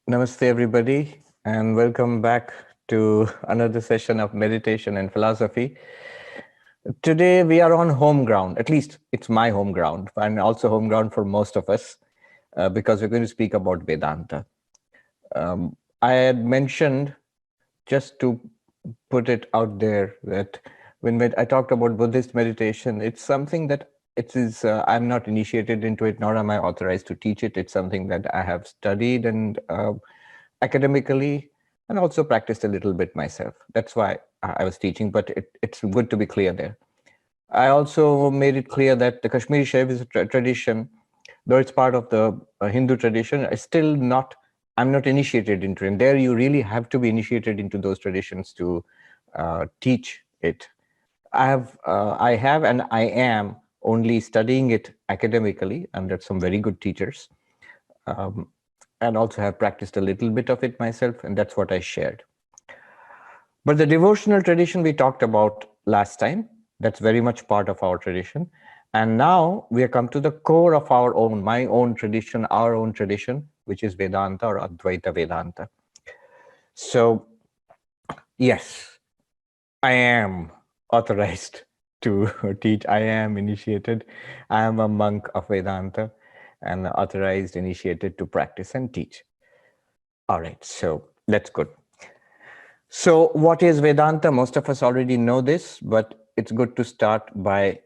Namaste, everybody, and welcome back to another session of meditation and philosophy. Today, we are on home ground. At least it's my home ground, and also home ground for most of us, because we're going to speak about Vedanta. I had mentioned, just to put it out there, that when I talked about Buddhist meditation, it's something that I'm not initiated into it, nor am I authorized to teach it. It's something that I have studied and academically, and also practiced a little bit myself. That's why I was teaching, but it's good to be clear there. I also made it clear that the Kashmiri Shaivism tradition, though it's part of the Hindu tradition, is still not, I'm not initiated into it. And there you really have to be initiated into those traditions to teach it. I have and I am only studying it academically under some very good teachers. And also have practiced a little bit of it myself, and that's what I shared. But the devotional tradition we talked about last time, that's very much part of our tradition. And now we have come to the core of my own tradition, our own tradition, which is Vedanta or Advaita Vedanta. So, yes, I am authorized to teach. I am initiated. I am a monk of Vedanta and authorized, initiated to practice and teach. All right, so that's good. So what is Vedanta? Most of us already know this, but it's good to start by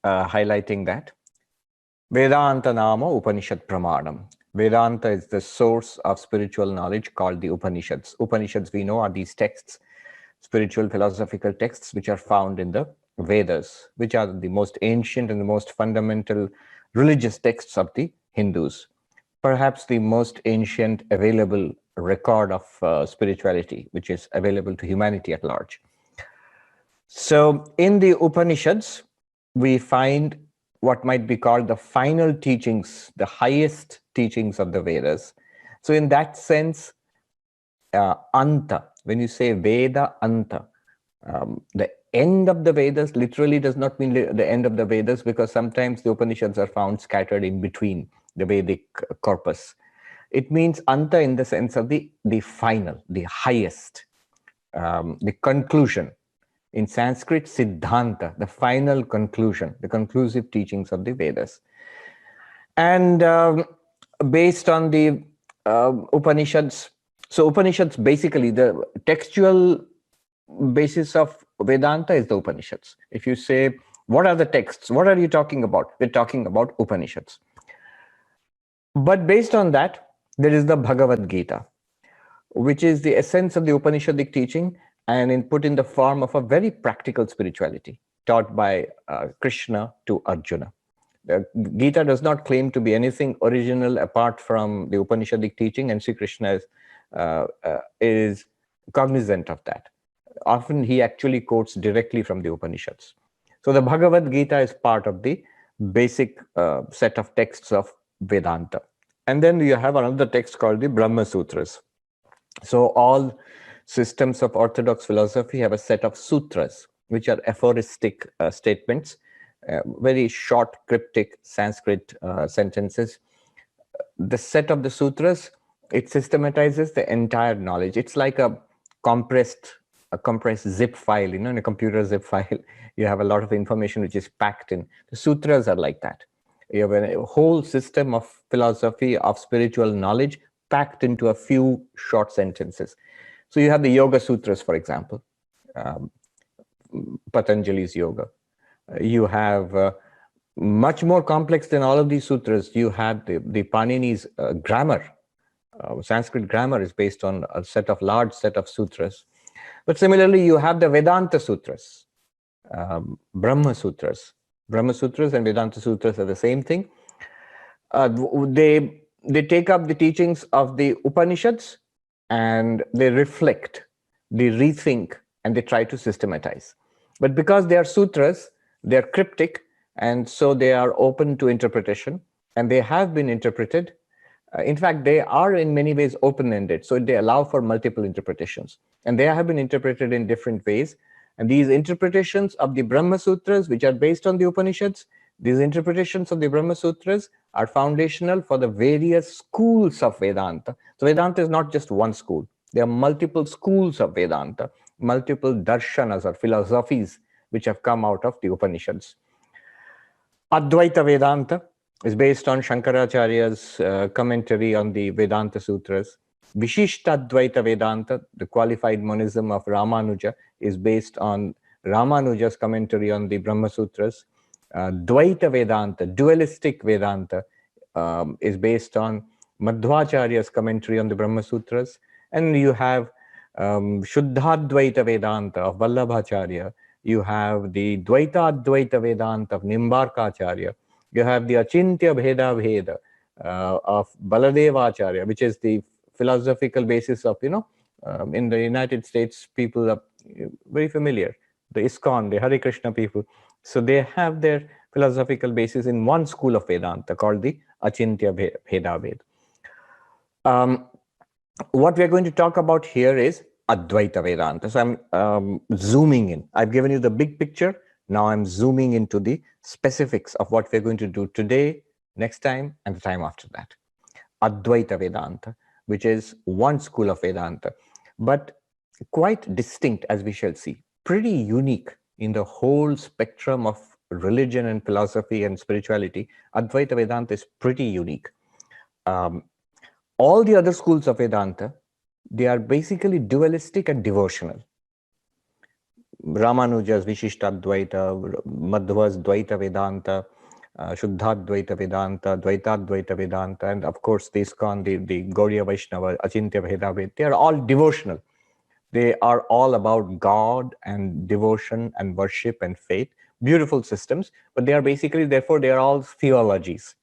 highlighting that. Vedanta Nama Upanishad Pramanam. Vedanta is the source of spiritual knowledge called the Upanishads. Upanishads, we know, are these texts, spiritual philosophical texts, which are found in the Vedas, which are the most ancient and the most fundamental religious texts of the Hindus. Perhaps the most ancient available record of spirituality, which is available to humanity at large. So in the Upanishads, we find what might be called the final teachings, the highest teachings of the Vedas. So in that sense, Anta, when you say Veda Anta, the end of the Vedas literally does not mean the end of the Vedas, because sometimes the Upanishads are found scattered in between the Vedic corpus. It means Anta in the sense of the final, the highest, the conclusion. In Sanskrit, Siddhanta, the final conclusion, the conclusive teachings of the Vedas. And based on the Upanishads, so Upanishads, basically the textual basis of Vedanta is the Upanishads. If you say, what are the texts? What are you talking about? We're talking about Upanishads. But based on that, there is the Bhagavad Gita, which is the essence of the Upanishadic teaching and put in the form of a very practical spirituality taught by Krishna to Arjuna. The Gita does not claim to be anything original apart from the Upanishadic teaching, and Sri Krishna is cognizant of that. Often he actually quotes directly from the Upanishads. So the Bhagavad Gita is part of the basic set of texts of Vedanta. And then you have another text called the Brahma Sutras. So all systems of orthodox philosophy have a set of sutras, which are aphoristic statements, very short, cryptic Sanskrit sentences. The set of the sutras, it systematizes the entire knowledge. It's like a compressed zip file, in a computer zip file. You have a lot of information which is packed in. The sutras are like that. You have a whole system of philosophy, of spiritual knowledge, packed into a few short sentences. So you have the Yoga Sutras, for example, Patanjali's Yoga. You have much more complex than all of these sutras. You have the Panini's grammar. Sanskrit grammar is based on a large set of sutras. But similarly, you have the Vedanta Sutras, Brahma Sutras. Brahma Sutras and Vedanta Sutras are the same thing. They take up the teachings of the Upanishads and they reflect, they rethink, and they try to systematize. But because they are sutras, they are cryptic, and so they are open to interpretation, and they have been interpreted. In fact, they are in many ways open-ended, so they allow for multiple interpretations. And they have been interpreted in different ways. And these interpretations of the Brahma Sutras, which are based on the Upanishads, These interpretations of the Brahma Sutras are foundational for the various schools of Vedanta. So Vedanta is not just one school. There are multiple schools of Vedanta, multiple darshanas or philosophies which have come out of the Upanishads. Advaita Vedanta is based on Shankaracharya's commentary on the Vedanta Sutras. Vishishtadvaita Vedanta, the qualified monism of Ramanuja, is based on Ramanuja's commentary on the Brahma Sutras. Dvaita Vedanta, dualistic Vedanta, is based on Madhvacharya's commentary on the Brahma Sutras. And you have Shuddhadvaita Vedanta of Vallabhacharya. You have the Dvaita Advaita Vedanta of Nimbarkacharya. You have the Achintya Bheda Bheda of Baladevacharya, which is the philosophical basis of, in the United States, people are very familiar. The ISKCON, the Hare Krishna people. So they have their philosophical basis in one school of Vedanta called the Achintya Bheda Bheda. What we're going to talk about here is Advaita Vedanta. So I'm zooming in. I've given you the big picture. Now I'm zooming into the specifics of what we're going to do today, next time, and the time after that. Advaita Vedanta, which is one school of Vedanta, but quite distinct, as we shall see, pretty unique in the whole spectrum of religion and philosophy and spirituality. Advaita Vedanta is pretty unique. All the other schools of Vedanta, they are basically dualistic and devotional. Ramanuja's Vishishtadvaita, Madhva's Dvaita Vedanta, Shuddhadvaita Vedanta, Dvaitadvaita Vedanta, and of course the ISKCON, the Gaudiya Vaishnava, Achintya Bheda Bheda, they are all devotional. They are all about God and devotion and worship and faith. Beautiful systems, but they are basically, therefore, they are all theologies.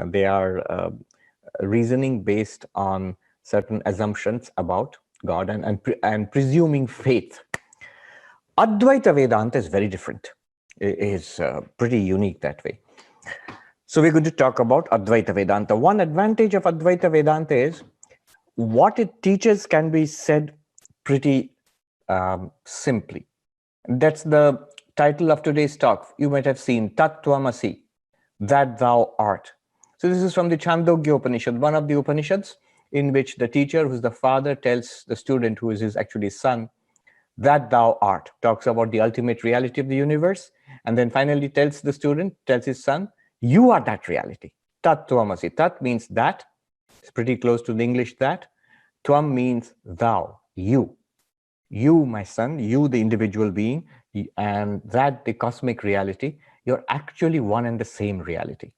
They are reasoning based on certain assumptions about God and presuming faith. Advaita Vedanta is very different. It is pretty unique that way. So we're going to talk about Advaita Vedanta. One advantage of Advaita Vedanta is what it teaches can be said pretty simply. That's the title of today's talk. You might have seen Tat Tvamasi, that thou art. So this is from the Chandogya Upanishad, one of the Upanishads in which the teacher, who's the father, tells the student, who is his actually son, that thou art, talks about the ultimate reality of the universe, and then finally tells the student, tells his son, you are that reality. Tat Tvamasi. Tat means that. It's pretty close to the English that. Tvam means thou, you. You, my son, you, the individual being, and that, the cosmic reality, you're actually one and the same reality.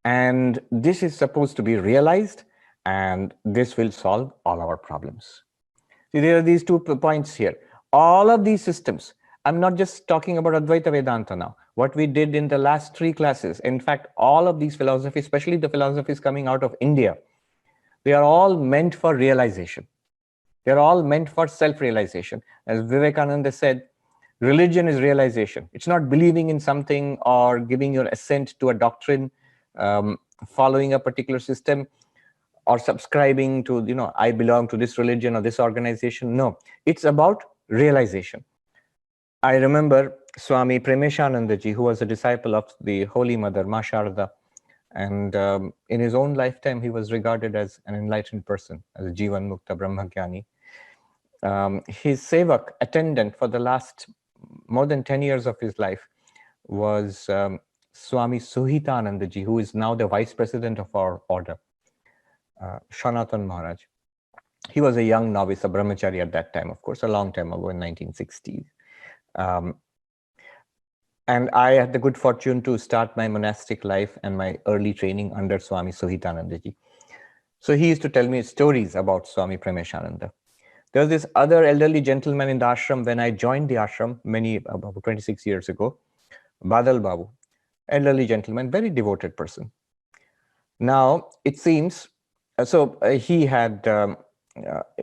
And this is supposed to be realized, and this will solve all our problems. See, there are these 2 points here. All of these systems, I'm not just talking about Advaita Vedanta now. What we did in the last 3 classes, in fact, all of these philosophies, especially the philosophies coming out of India, they are all meant for realization. They're all meant for self-realization. As Vivekananda said, religion is realization. It's not believing in something or giving your assent to a doctrine, following a particular system, or subscribing to, I belong to this religion or this organization. No, it's about realization. I remember Swami Premeshananda ji, who was a disciple of the Holy Mother, Ma Sharda, and in his own lifetime, he was regarded as an enlightened person, as a Jivan Mukta Brahmagyani. His sevak, attendant for the last more than 10 years of his life was Swami Suhitananda ji, who is now the vice president of our order, Sanatan Maharaj. He was a young novice, a brahmachari at that time, of course, a long time ago in 1960s. And I had the good fortune to start my monastic life and my early training under Swami Suhitananda ji. So he used to tell me stories about Swami Premeshananda. There was this other elderly gentleman in the ashram when I joined the ashram about 26 years ago, Badal Babu, elderly gentleman, very devoted person. Now, it seems, he had,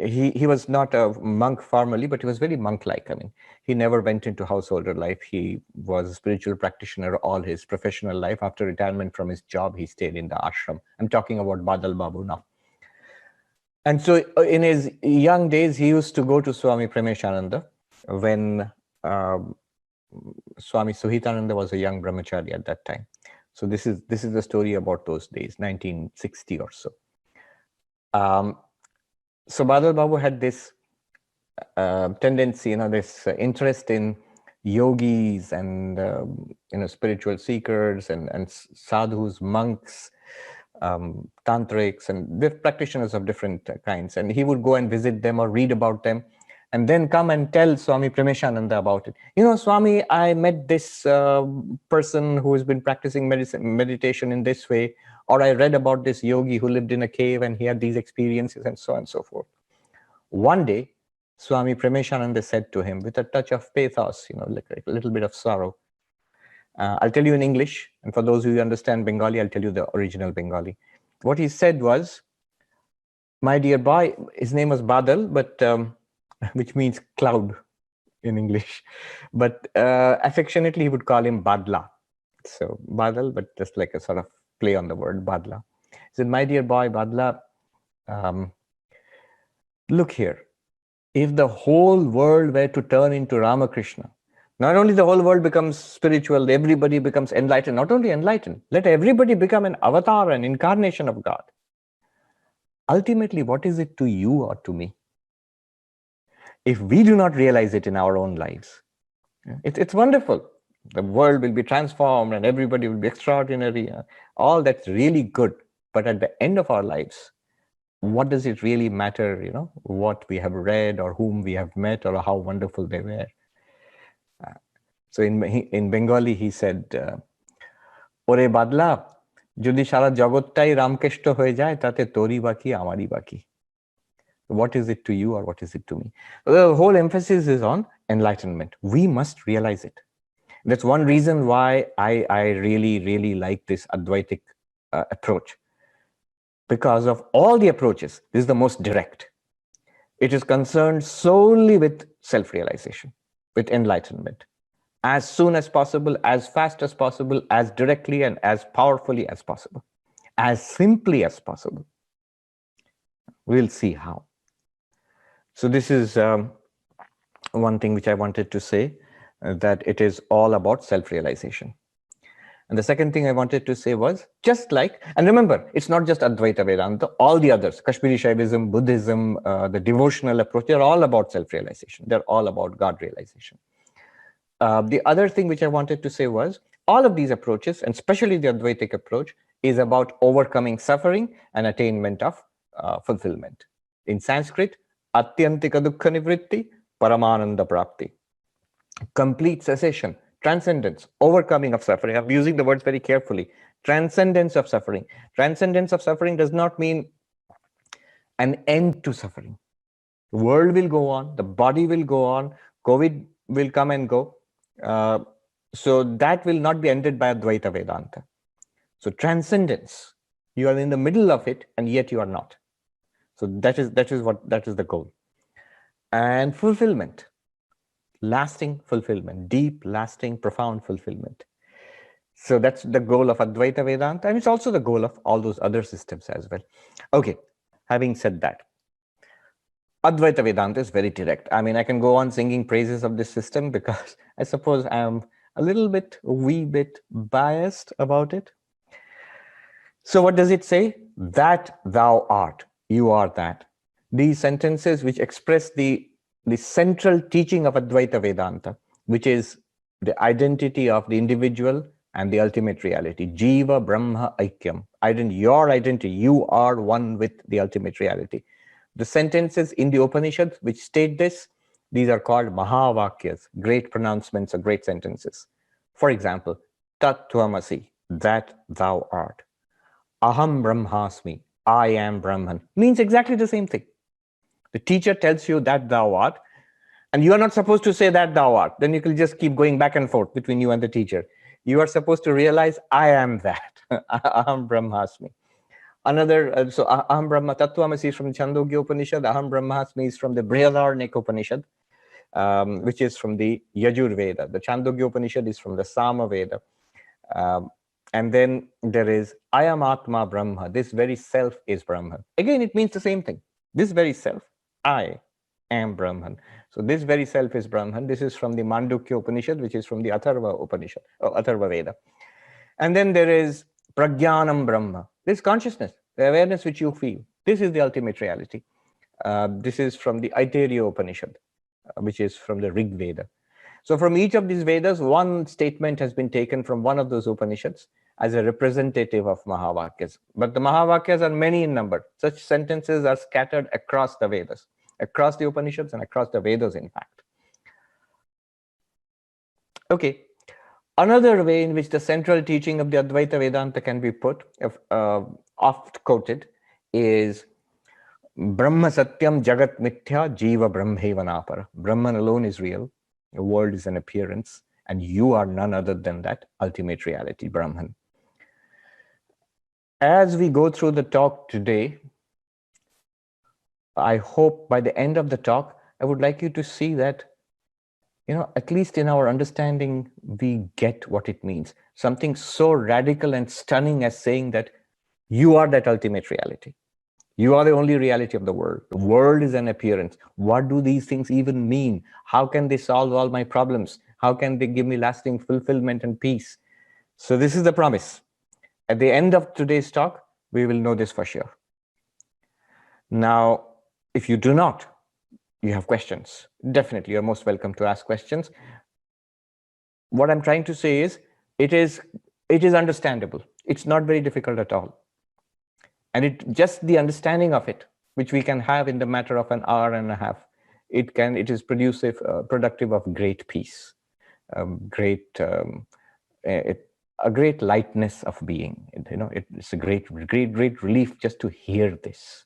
he was not a monk formally, but he was very monk-like. I mean, he never went into householder life. He was a spiritual practitioner all his professional life. After retirement from his job, he stayed in the ashram. I'm talking about Badal Babu now. And so in his young days, he used to go to Swami Premeshananda when Swami Suhitananda was a young brahmachari at that time. So this is the story about those days, 1960 or so. So Badal Babu had this tendency, this interest in yogis and spiritual seekers and sadhus, monks, tantrics, and practitioners of different kinds. And he would go and visit them or read about them, and then come and tell Swami Prameshananda about it. Swami, I met this person who has been practicing meditation in this way, or I read about this yogi who lived in a cave and he had these experiences, and so on and so forth. One day, Swami Prameshananda said to him with a touch of pathos, like a little bit of sorrow. I'll tell you in English, and for those who understand Bengali, I'll tell you the original Bengali. What he said was, my dear boy, his name was Badal, but which means cloud in English, but affectionately he would call him Badla. So Badal, but just like a sort of play on the word Badla. He said, my dear boy, Badla, look here. If the whole world were to turn into Ramakrishna, not only the whole world becomes spiritual, everybody becomes enlightened. Not only enlightened, let everybody become an avatar, an incarnation of God. Ultimately, what is it to you or to me? If we do not realize it in our own lives, it's wonderful. The world will be transformed and everybody will be extraordinary. All that's really good. But at the end of our lives, what does it really matter, what we have read or whom we have met or how wonderful they were? So in Bengali, he said, Ore Badla, jodi sara jagottai ramkeshto hoye jay, tate tori baki, amari baki. What is it to you or what is it to me? The whole emphasis is on enlightenment. We must realize it. That's one reason why I really, really like this Advaitic approach. Because of all the approaches, this is the most direct. It is concerned solely with self-realization, with enlightenment. As soon as possible, as fast as possible, as directly and as powerfully as possible, as simply as possible. We'll see how. So this is one thing which I wanted to say, that it is all about self-realization. And the second thing I wanted to say was, just like, and remember, it's not just Advaita Vedanta, all the others, Kashmiri Shaivism, Buddhism, the devotional approach, they're all about self-realization. They're all about God realization. The other thing which I wanted to say was, all of these approaches, and especially the Advaitic approach, is about overcoming suffering and attainment of fulfillment. In Sanskrit, Atyantika Dukkha Nivritti, Paramananda Prapti. Complete cessation, transcendence, overcoming of suffering. I'm using the words very carefully. Transcendence of suffering. Transcendence of suffering does not mean an end to suffering. The world will go on, the body will go on, COVID will come and go. So that will not be ended by Advaita Vedanta. So transcendence, you are in the middle of it and yet you are not. So that is the goal. And fulfillment. Lasting fulfillment, deep, lasting, profound fulfillment. So that's the goal of Advaita Vedanta, and it's also the goal of all those other systems as well. Okay, having said that, Advaita Vedanta is very direct. I mean, I can go on singing praises of this system because I suppose I'm a wee bit biased about it. So what does it say? That thou art, you are that. These sentences which express the central teaching of Advaita Vedanta, which is the identity of the individual and the ultimate reality. Jiva Brahma Aikyam. Your identity, you are one with the ultimate reality. The sentences in the Upanishads which state this, these are called Mahavakyas, great pronouncements or great sentences. For example, Tat Tvamasi, that thou art. Aham Brahmasmi, I am Brahman, means exactly the same thing. The teacher tells you that thou art, and you are not supposed to say that thou art. Then you can just keep going back and forth between you and the teacher. You are supposed to realize, I am that. Aham Brahmasmi. Another, so Aham Brahma Tattvamasi is from Chandogya Upanishad. Aham Brahmasmi is from the Brihadaranyaka Upanishad, which is from the Yajur Veda. The Chandogya Upanishad is from the Sama Veda. And then there is I am Atma Brahma. This very self is Brahman. Again, it means the same thing. This very self, I am Brahman. So this very self is Brahman. This is from the Mandukya Upanishad, which is from the Atharva Upanishad, or Atharva Veda. And then there is Prajnanam Brahma. This consciousness, the awareness which you feel. This is the ultimate reality. This is from the Aitareya Upanishad, which is from the Rig Veda. So from each of these Vedas, one statement has been taken from one of those Upanishads as a representative of Mahavakyas. But the Mahavakyas are many in number. Such sentences are scattered across the Vedas, across the Upanishads and across the Vedas, in fact. Okay. Another way in which the central teaching of the Advaita Vedanta can be put, oft quoted, is Brahma Satyam Jagat Mithya Jiva Brahmevanapara. Brahman alone is real. The world is an appearance, and you are none other than that ultimate reality, Brahman. As we go through the talk today, I hope by the end of the talk, I would like you to see that, at least in our understanding, we get what it means. Something so radical and stunning as saying that you are that ultimate reality. You are the only reality of the world. The world is an appearance. What do these things even mean? How can they solve all my problems? How can they give me lasting fulfillment and peace? So this is the promise. At the end of today's talk, we will know this for sure. Now, if you do not, you have questions. Definitely, you're most welcome to ask questions. What I'm trying to say is, it is understandable. It's not very difficult at all. And just the understanding of it, which we can have in the matter of an hour and a half, it is productive of great peace, a great lightness of being. It's a great relief just to hear this.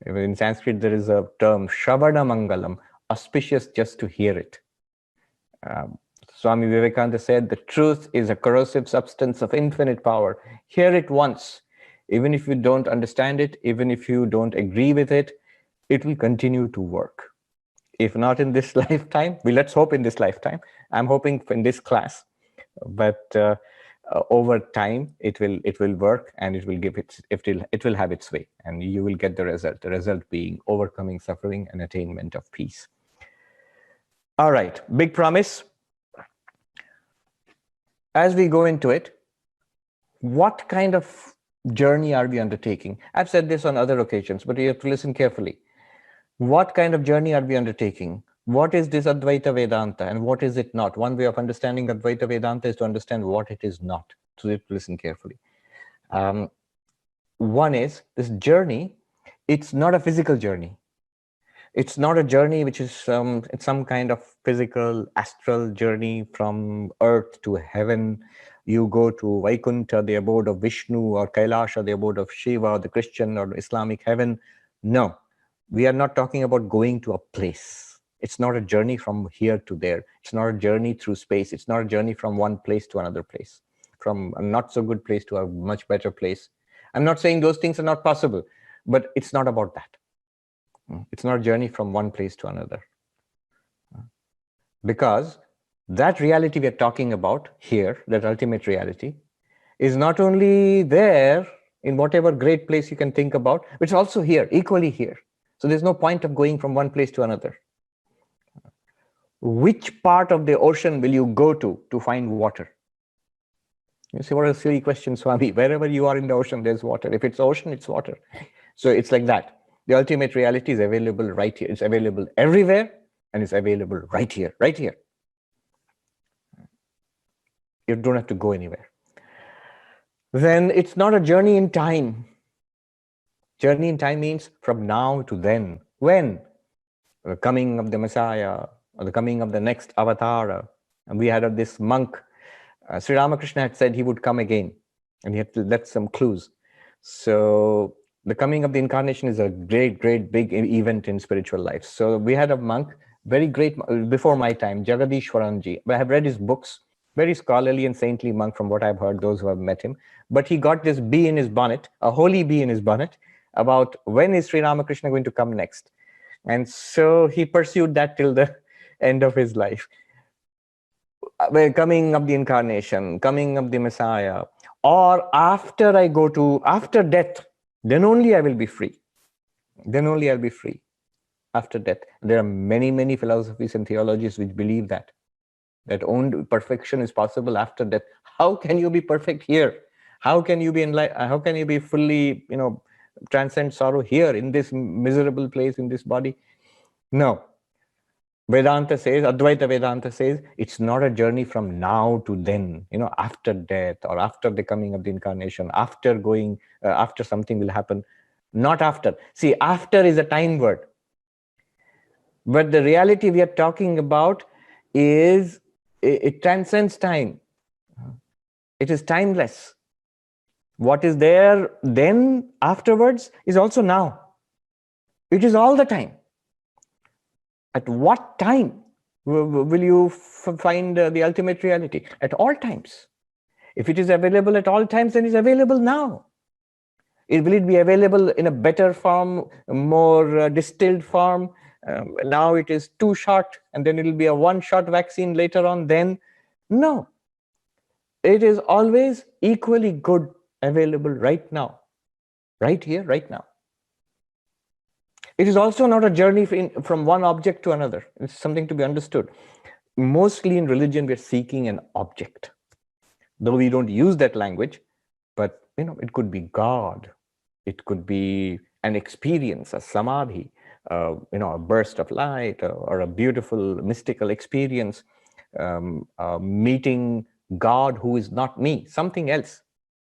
In Sanskrit, there is a term, Shravana Mangalam, auspicious just to hear it. Swami Vivekananda said, the truth is a corrosive substance of infinite power. Hear it once. Even if you don't understand it, even if you don't agree with it, it will continue to work. If not in this lifetime, let's hope in this lifetime. I'm hoping in this class, but over time it will work, and it will have its way, and you will get the result. The result being overcoming suffering and attainment of peace. All right, big promise. As we go into it, what kind of journey are we undertaking? I've said this on other occasions, but you have to listen carefully. What kind of journey are we undertaking? What is this Advaita Vedanta and what is it not? One way of understanding Advaita Vedanta is to understand what it is not. So you have to listen carefully. One is this journey. It's not a physical journey. It's not a journey which is it's some kind of physical astral journey from earth to heaven. You go to Vaikuntha, the abode of Vishnu, or Kailasha, the abode of Shiva, or the Christian or Islamic heaven. No, we are not talking about going to a place. It's not a journey from here to there. It's not a journey through space. It's not a journey from one place to another place, from a not so good place to a much better place. I'm not saying those things are not possible, but it's not about that. It's not a journey from one place to another. Because that reality we are talking about here, that ultimate reality, is not only there in whatever great place you can think about, but it's also here, equally here. So there's no point of going from one place to another. Which part of the ocean will you go to find water? You see, what a silly question, Swami. Wherever you are in the ocean, there's water. If it's ocean, it's water. So it's like that. The ultimate reality is available right here. It's available everywhere, and it's available right here, right here. You don't have to go anywhere. Then it's not a journey in time. Journey in time means from now to then. When? The coming of the Messiah, or the coming of the next avatar. And we had this monk, Sri Ramakrishna had said he would come again, and he had to let some clues. So the coming of the incarnation is a great, great big event in spiritual life. So we had a monk, very great, before my time, Jagadishwaranji. I have read his books, very scholarly and saintly monk from what I've heard, those who have met him. But he got this bee in his bonnet, a holy bee in his bonnet, about when is Sri Ramakrishna going to come next. And so he pursued that till the end of his life. Coming of the incarnation, coming of the Messiah, or after death, then only I will be free. Then only I'll be free. after death. There are many, many philosophies and theologies which believe that only perfection is possible after death. How can you be perfect here? How can you be how can you be fully, transcend sorrow here in this miserable place, in this body? No. Vedanta says, Advaita Vedanta says, it's not a journey from now to then, after death or after the coming of the incarnation, after going, after something will happen. Not after. See, after is a time word. But the reality we are talking about is, it transcends time. It is timeless. What is there then afterwards is also now. It is all the time. At what time will you find the ultimate reality? At all times. If it is available at all times, then it's available now. Will it be available in a better form, more distilled form? Now it is 2 shot, and then it will be a 1 shot vaccine later on. Then, no. It is always equally good, available right now, right here, right now. It is also not a journey from one object to another. It's something to be understood. Mostly in religion, we're seeking an object. Though we don't use that language, but it could be God. It could be an experience, a samadhi, a burst of light, or a beautiful mystical experience, meeting God who is not me, something else,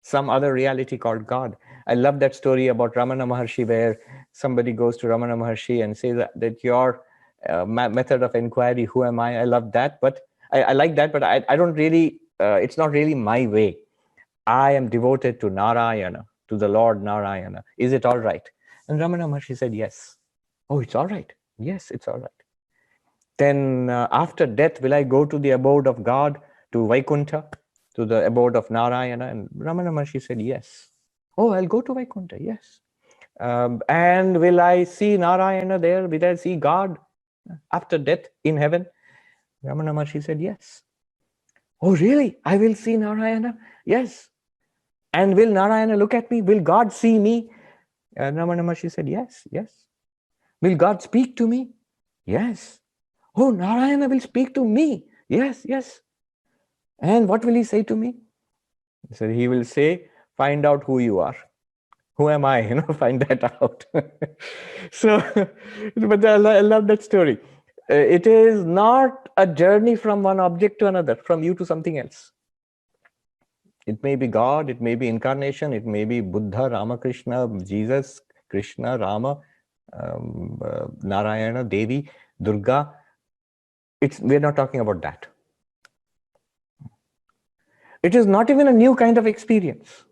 some other reality called God. I love that story about Ramana Maharshi, where somebody goes to Ramana Maharshi and says that your method of inquiry, who am I? I love that, but I like that, but I don't really, it's not really my way. I am devoted to Narayana, to the Lord Narayana. Is it all right? And Ramana Maharshi said, yes. Oh, it's all right. Yes, it's all right. Then after death, will I go to the abode of God, to Vaikuntha, to the abode of Narayana? And Ramana Maharshi said, yes. Oh, I'll go to Vaikuntha, yes. And will I see Narayana there? Will I see God after death in heaven? Ramana Maharshi said, yes. Oh, really? I will see Narayana? Yes. And will Narayana look at me? Will God see me? And Ramana Maharshi said, yes, yes. Will God speak to me? Yes. Oh, Narayana will speak to me. Yes, yes. And what will he say to me? So he will say, find out who you are. Who am I? Find that out. So, but I love that story. It is not a journey from one object to another, from you to something else. It may be God, it may be incarnation, it may be Buddha, Ramakrishna, Jesus, Krishna, Rama, Narayana, Devi, Durga. We're not talking about that. It is not even a new kind of experience.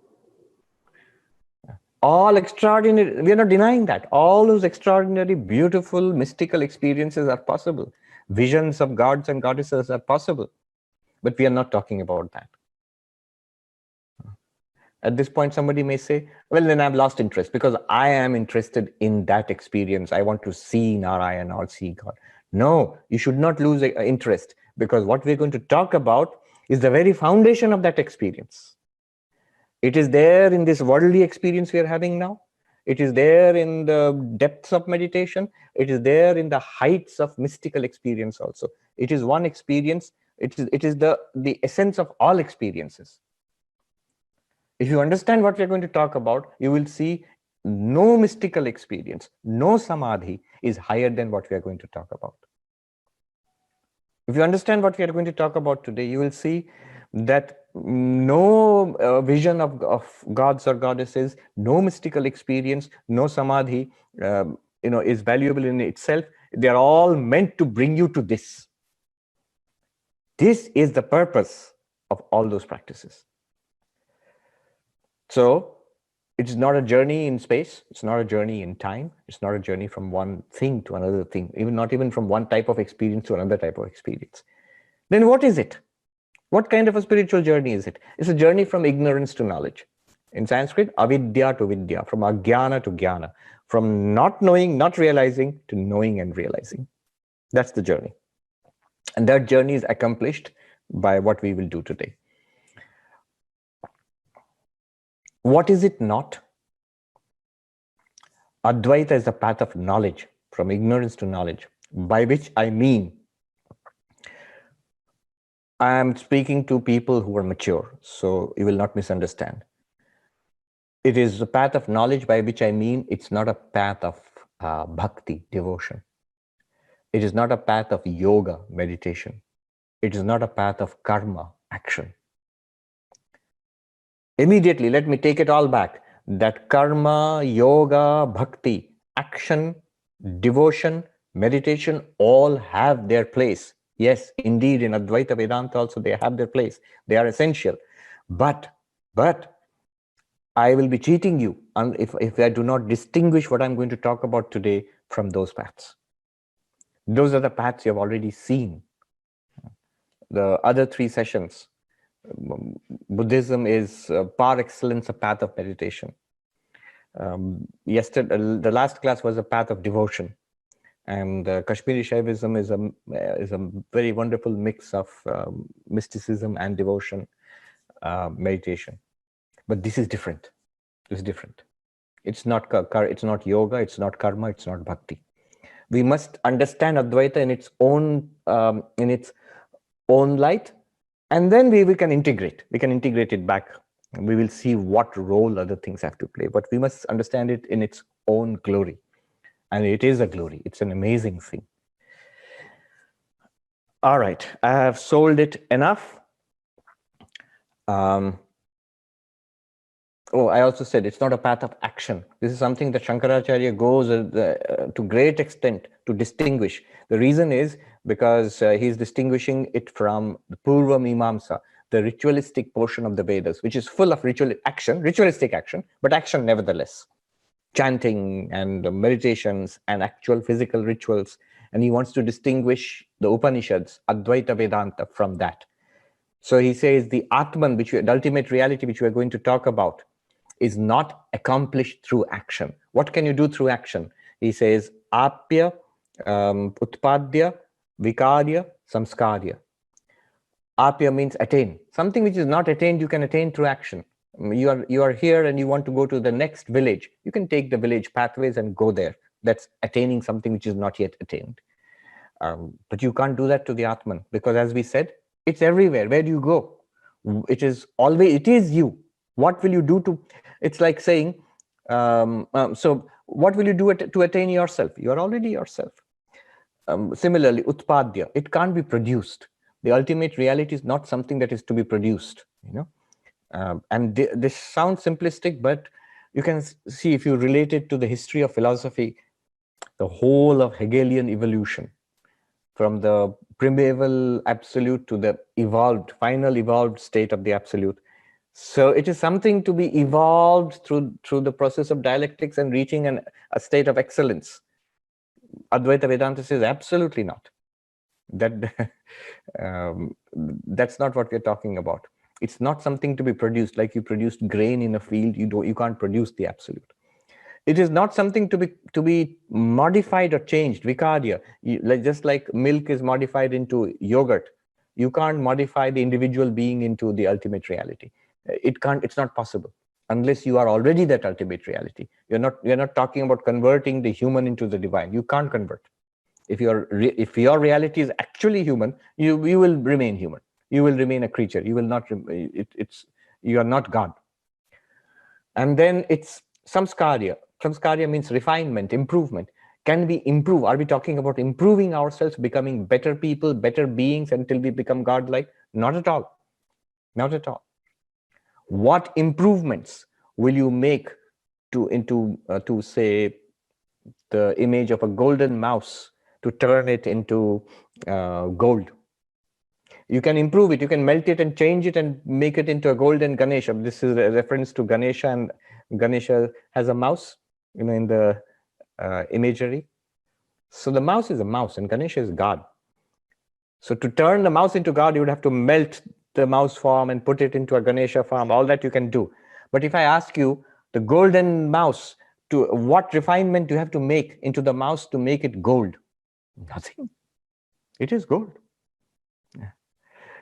All extraordinary, we are not denying that. All those extraordinary, beautiful, mystical experiences are possible. Visions of gods and goddesses are possible. But we are not talking about that. At this point, somebody may say, well, then I've lost interest because I am interested in that experience. I want to see Narayana or see God. No, you should not lose interest, because what we're going to talk about is the very foundation of that experience. It is there in this worldly experience we are having now. It is there in the depths of meditation. It is there in the heights of mystical experience also. It is one experience. It is the essence of all experiences. If you understand what we're going to talk about, you will see no mystical experience, no samadhi is higher than what we are going to talk about. If you understand what we are going to talk about today, you will see that no vision of gods or goddesses, no mystical experience, no samadhi, is valuable in itself. They are all meant to bring you to this. This is the purpose of all those practices. So it's not a journey in space. It's not a journey in time. It's not a journey from one thing to another thing, not even from one type of experience to another type of experience. Then what is it? What kind of a spiritual journey is it? It's a journey from ignorance to knowledge. In Sanskrit, avidya to vidya, from ajnana to jnana, from not knowing, not realizing, to knowing and realizing. That's the journey. And that journey is accomplished by what we will do today. What is it not? Advaita is the path of knowledge from ignorance to knowledge, by which I mean I am speaking to people who are mature, so you will not misunderstand. It is the path of knowledge, by which I mean it's not a path of bhakti, devotion. It is not a path of yoga, meditation. It is not a path of karma, action. Immediately, let me take it all back. That karma, yoga, bhakti, action, devotion, meditation all have their place. Yes, indeed, in Advaita Vedanta also they have their place. They are essential. But I will be cheating you if I do not distinguish what I'm going to talk about today from those paths. Those are the paths you have already seen. The other three sessions, Buddhism is par excellence a path of meditation. Yesterday, the last class was a path of devotion, and Kashmiri Shaivism is a very wonderful mix of mysticism and devotion, meditation. But this is different. This is different. It's not yoga. It's not karma. It's not bhakti. We must understand Advaita in its own light, and then we can integrate. We can integrate it back. We will see what role other things have to play. But we must understand it in its own glory. And it is a glory. It's an amazing thing. All right. I have sold it enough. I also said it's not a path of action. This is something that Shankaracharya goes to great extent to distinguish. The reason is because he's distinguishing it from the Purva Mimamsa, the ritualistic portion of the Vedas, which is full of ritualistic action, but action nevertheless. Chanting and meditations and actual physical rituals. And he wants to distinguish the Upanishads, Advaita Vedanta, from that. So he says the Atman, the ultimate reality which we are going to talk about, is not accomplished through action. What can you do through action? He says, Apya, Utpadya, Vikarya, Samskarya. Apya means attain. Something which is not attained, you can attain through action. You are here and you want to go to the next village. You can take the village pathways and go there. That's attaining something which is not yet attained. But you can't do that to the Atman, because as we said, it's everywhere. Where do you go? It is you. What will you do to? It's like saying, so what will you do to attain yourself? You are already yourself. Similarly, Utpadya, it can't be produced. The ultimate reality is not something that is to be produced, and this sounds simplistic, but you can see, if you relate it to the history of philosophy, the whole of Hegelian evolution, from the primeval absolute to the final evolved state of the absolute. So it is something to be evolved through the process of dialectics and reaching a state of excellence. Advaita Vedanta says absolutely not. That's not what we're talking about. It's not something to be produced, like you produced grain in a field. You can't produce the absolute. It is not something to be modified or changed. Vikarya, just like milk is modified into yogurt, you can't modify the individual being into the ultimate reality. It's not possible unless you are already that ultimate reality. You're not talking about converting the human into the divine. You can't convert. If your reality is actually human, you will remain human. You will remain a creature. You will not. You are not God. And then it's samskarya. Samskarya means refinement, improvement. Can we improve? Are we talking about improving ourselves, becoming better people, better beings until we become godlike? Not at all. Not at all. What improvements will you make to say the image of a golden mouse, to turn it into gold? You can improve it. You can melt it and change it and make it into a golden Ganesha. This is a reference to Ganesha, and Ganesha has a mouse, in the imagery. So the mouse is a mouse and Ganesha is God. So to turn the mouse into God, you would have to melt the mouse form and put it into a Ganesha form. All that you can do. But if I ask you, the golden mouse, what refinement do you have to make into the mouse to make it gold? Nothing. It is gold. Yeah.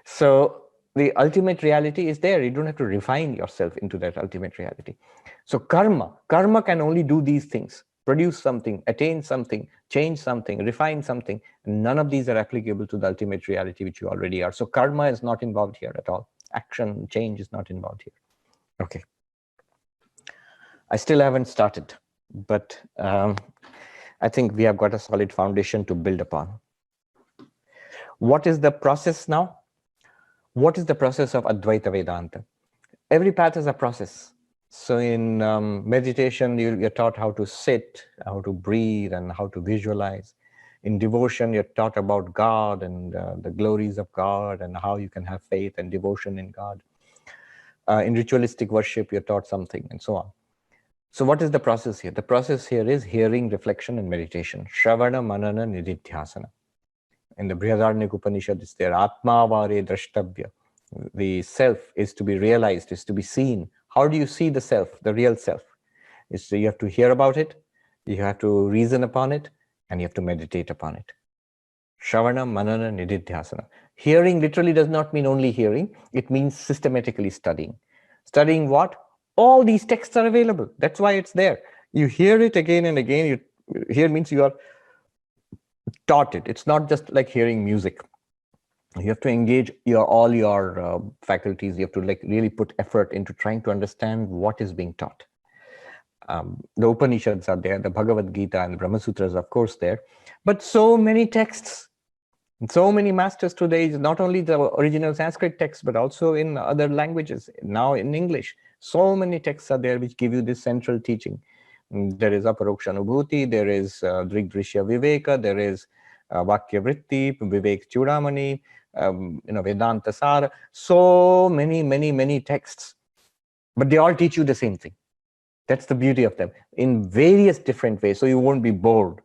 So the ultimate reality is there. You don't have to refine yourself into that ultimate reality. So karma can only do these things. produce something, attain something, change something, refine something. None of these are applicable to the ultimate reality which you already are. So karma is not involved here at all. Action, change is not involved here. Okay. I still haven't started, but I think we have got a solid foundation to build upon. What is the process now? What is the process of Advaita Vedanta? Every path is a process. So in meditation, you're taught how to sit, how to breathe, and how to visualize. In devotion, you're taught about God and the glories of God and how you can have faith and devotion in God. In ritualistic worship, you're taught something and so on. So what is the process here? The process here is hearing, reflection, and meditation. Shravana, Manana, Nididhyasana. In the Brihadaranyaka Upanishad, it's there. Atma vare drashtabhya. The self is to be realized, is to be seen. How do you see the self, the real self? It's, you have to hear about it, you have to reason upon it, and you have to meditate upon it. Shravana, Manana, Nididhyasana. Hearing literally does not mean only hearing. It means systematically studying. Studying what? All these texts are available. That's why it's there. You hear it again and again. Hear means you are taught it. It's not just like hearing music. You have to engage all your faculties. You have to really put effort into trying to understand what is being taught. The Upanishads are there, the Bhagavad Gita and the Brahma Sutras, of course, there. But so many texts, so many masters today, not only the original Sanskrit texts, but also in other languages, now in English. So many texts are there which give you this central teaching. There is Aparoksha Anubhuti, there is Drigdrishya Viveka, there is Vakya Vritti, Vivek Chudamani, Vedanta Sara. So many texts. But they all teach you the same thing. That's the beauty of them, in various different ways, so you won't be bored.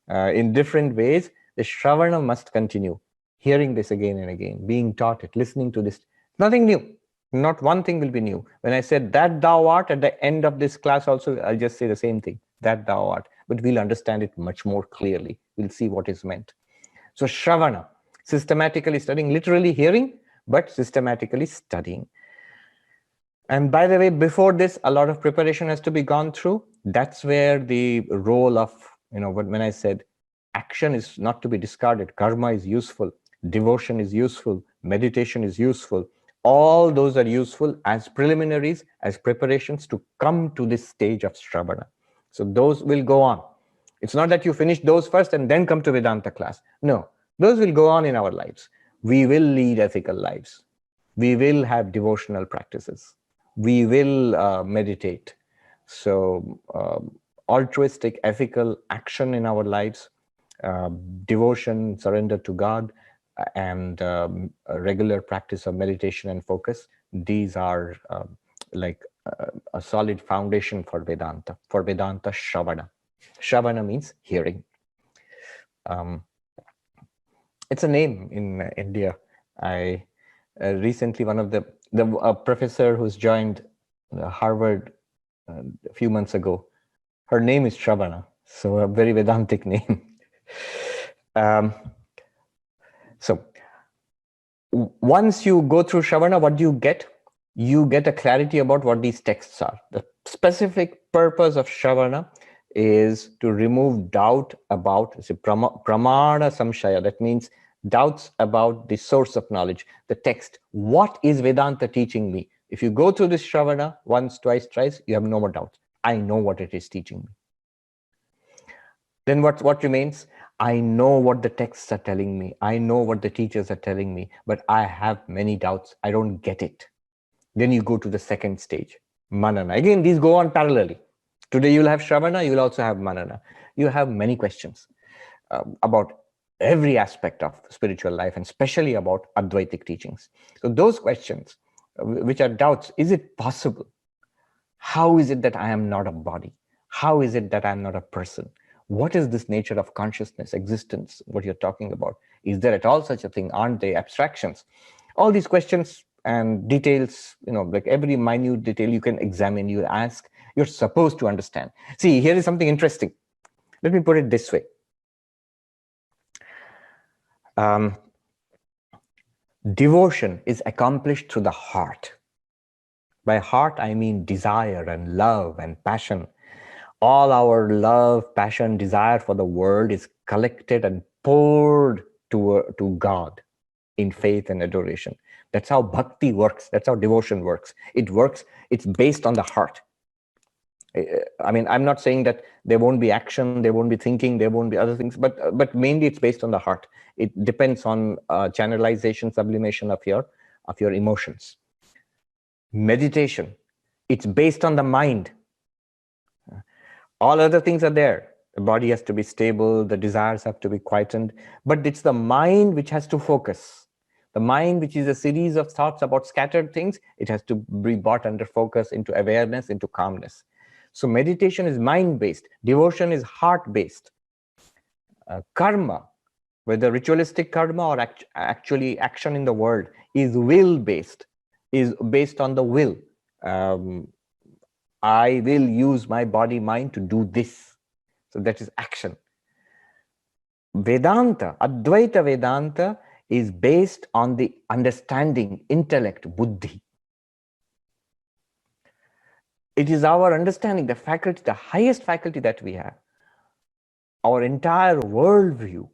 In different ways, the Shravana must continue. Hearing this again and again, being taught it, listening to this. Nothing new. Not one thing will be new. When I said that thou art, at the end of this class also, I'll just say the same thing, that thou art. But we'll understand it much more clearly. We'll see what is meant. So Shravana, systematically studying, literally hearing, but systematically studying. And by the way, before this, a lot of preparation has to be gone through. That's where the role of, when I said action is not to be discarded, karma is useful, devotion is useful, meditation is useful. All those are useful as preliminaries, as preparations to come to this stage of Shravana. So those will go on. It's not that you finish those first and then come to Vedanta class. No, those will go on in our lives. We will lead ethical lives. We will have devotional practices. We will meditate. So altruistic, ethical action in our lives, devotion, surrender to God, and a regular practice of meditation and focus. These are like a solid foundation for Vedanta Shravana. Shravana means hearing. It's a name in India. I recently, one of the professor who's joined Harvard a few months ago, her name is Shravana, so a very Vedantic name. So once you go through Shravana, what do you get? You get a clarity about what these texts are. The specific purpose of Shravana is to remove doubt about pramana samshaya. That means doubts about the source of knowledge, the text. What is Vedanta teaching me? If you go through this Shravana once, twice, thrice, you have no more doubts. I know what it is teaching me. Then what remains? I know what the texts are telling me. I know what the teachers are telling me, but I have many doubts. I don't get it. Then you go to the second stage, Manana. Again, these go on parallelly. Today you'll have Shravana, you'll also have Manana. You have many questions about every aspect of spiritual life, and especially about Advaitic teachings. So those questions, which are doubts, is it possible? How is it that I am not a body? How is it that I'm not a person? What is this nature of consciousness, existence, what you're talking about? Is there at all such a thing? Aren't they abstractions? All these questions and details, like every minute detail you can examine, you ask, you're supposed to understand. See, here is something interesting. Let me put it this way. Devotion is accomplished through the heart. By heart, I mean desire and love and passion. All our love, passion, desire for the world is collected and poured to God in faith and adoration. That's how bhakti works. That's how devotion works. It works. It's based on the heart. I mean, I'm not saying that there won't be action, there won't be thinking, there won't be other things, but mainly it's based on the heart. It depends on channelization, sublimation of your emotions. Meditation, it's based on the mind. All other things are there. The body has to be stable, the desires have to be quietened, but it's the mind which has to focus. The mind, which is a series of thoughts about scattered things, it has to be brought under focus, into awareness, into calmness. So meditation is mind-based. Devotion is heart-based. Karma, whether ritualistic karma or actually action in the world, is will-based, is based on the will. I will use my body, mind to do this. So that is action. Vedanta, Advaita Vedanta, is based on the understanding, intellect, buddhi. It is our understanding, the faculty, the highest faculty that we have. Our entire worldview,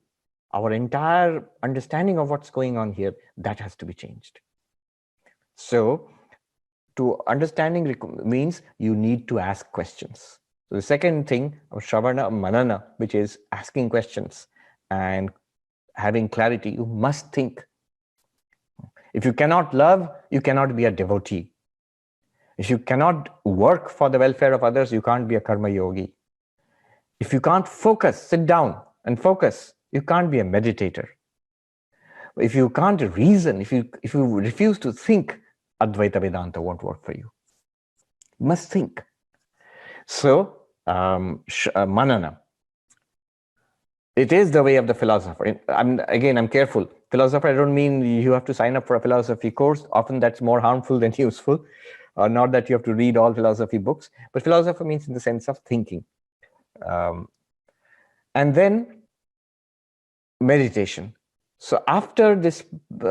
our entire understanding of what's going on here, that has to be changed. So, to understanding means you need to ask questions. So the second thing of Shravana Manana, which is asking questions and having clarity, you must think. If you cannot love, you cannot be a devotee. If you cannot work for the welfare of others, you can't be a karma yogi. If you can't focus, sit down and focus, you can't be a meditator. If you can't reason, if you refuse to think, Advaita Vedanta won't work for you. You must think. So, manana. It is the way of the philosopher. I'm careful. Philosopher, I don't mean you have to sign up for a philosophy course. Often that's more harmful than useful. Not that you have to read all philosophy books, but philosopher means in the sense of thinking. And then meditation. So after this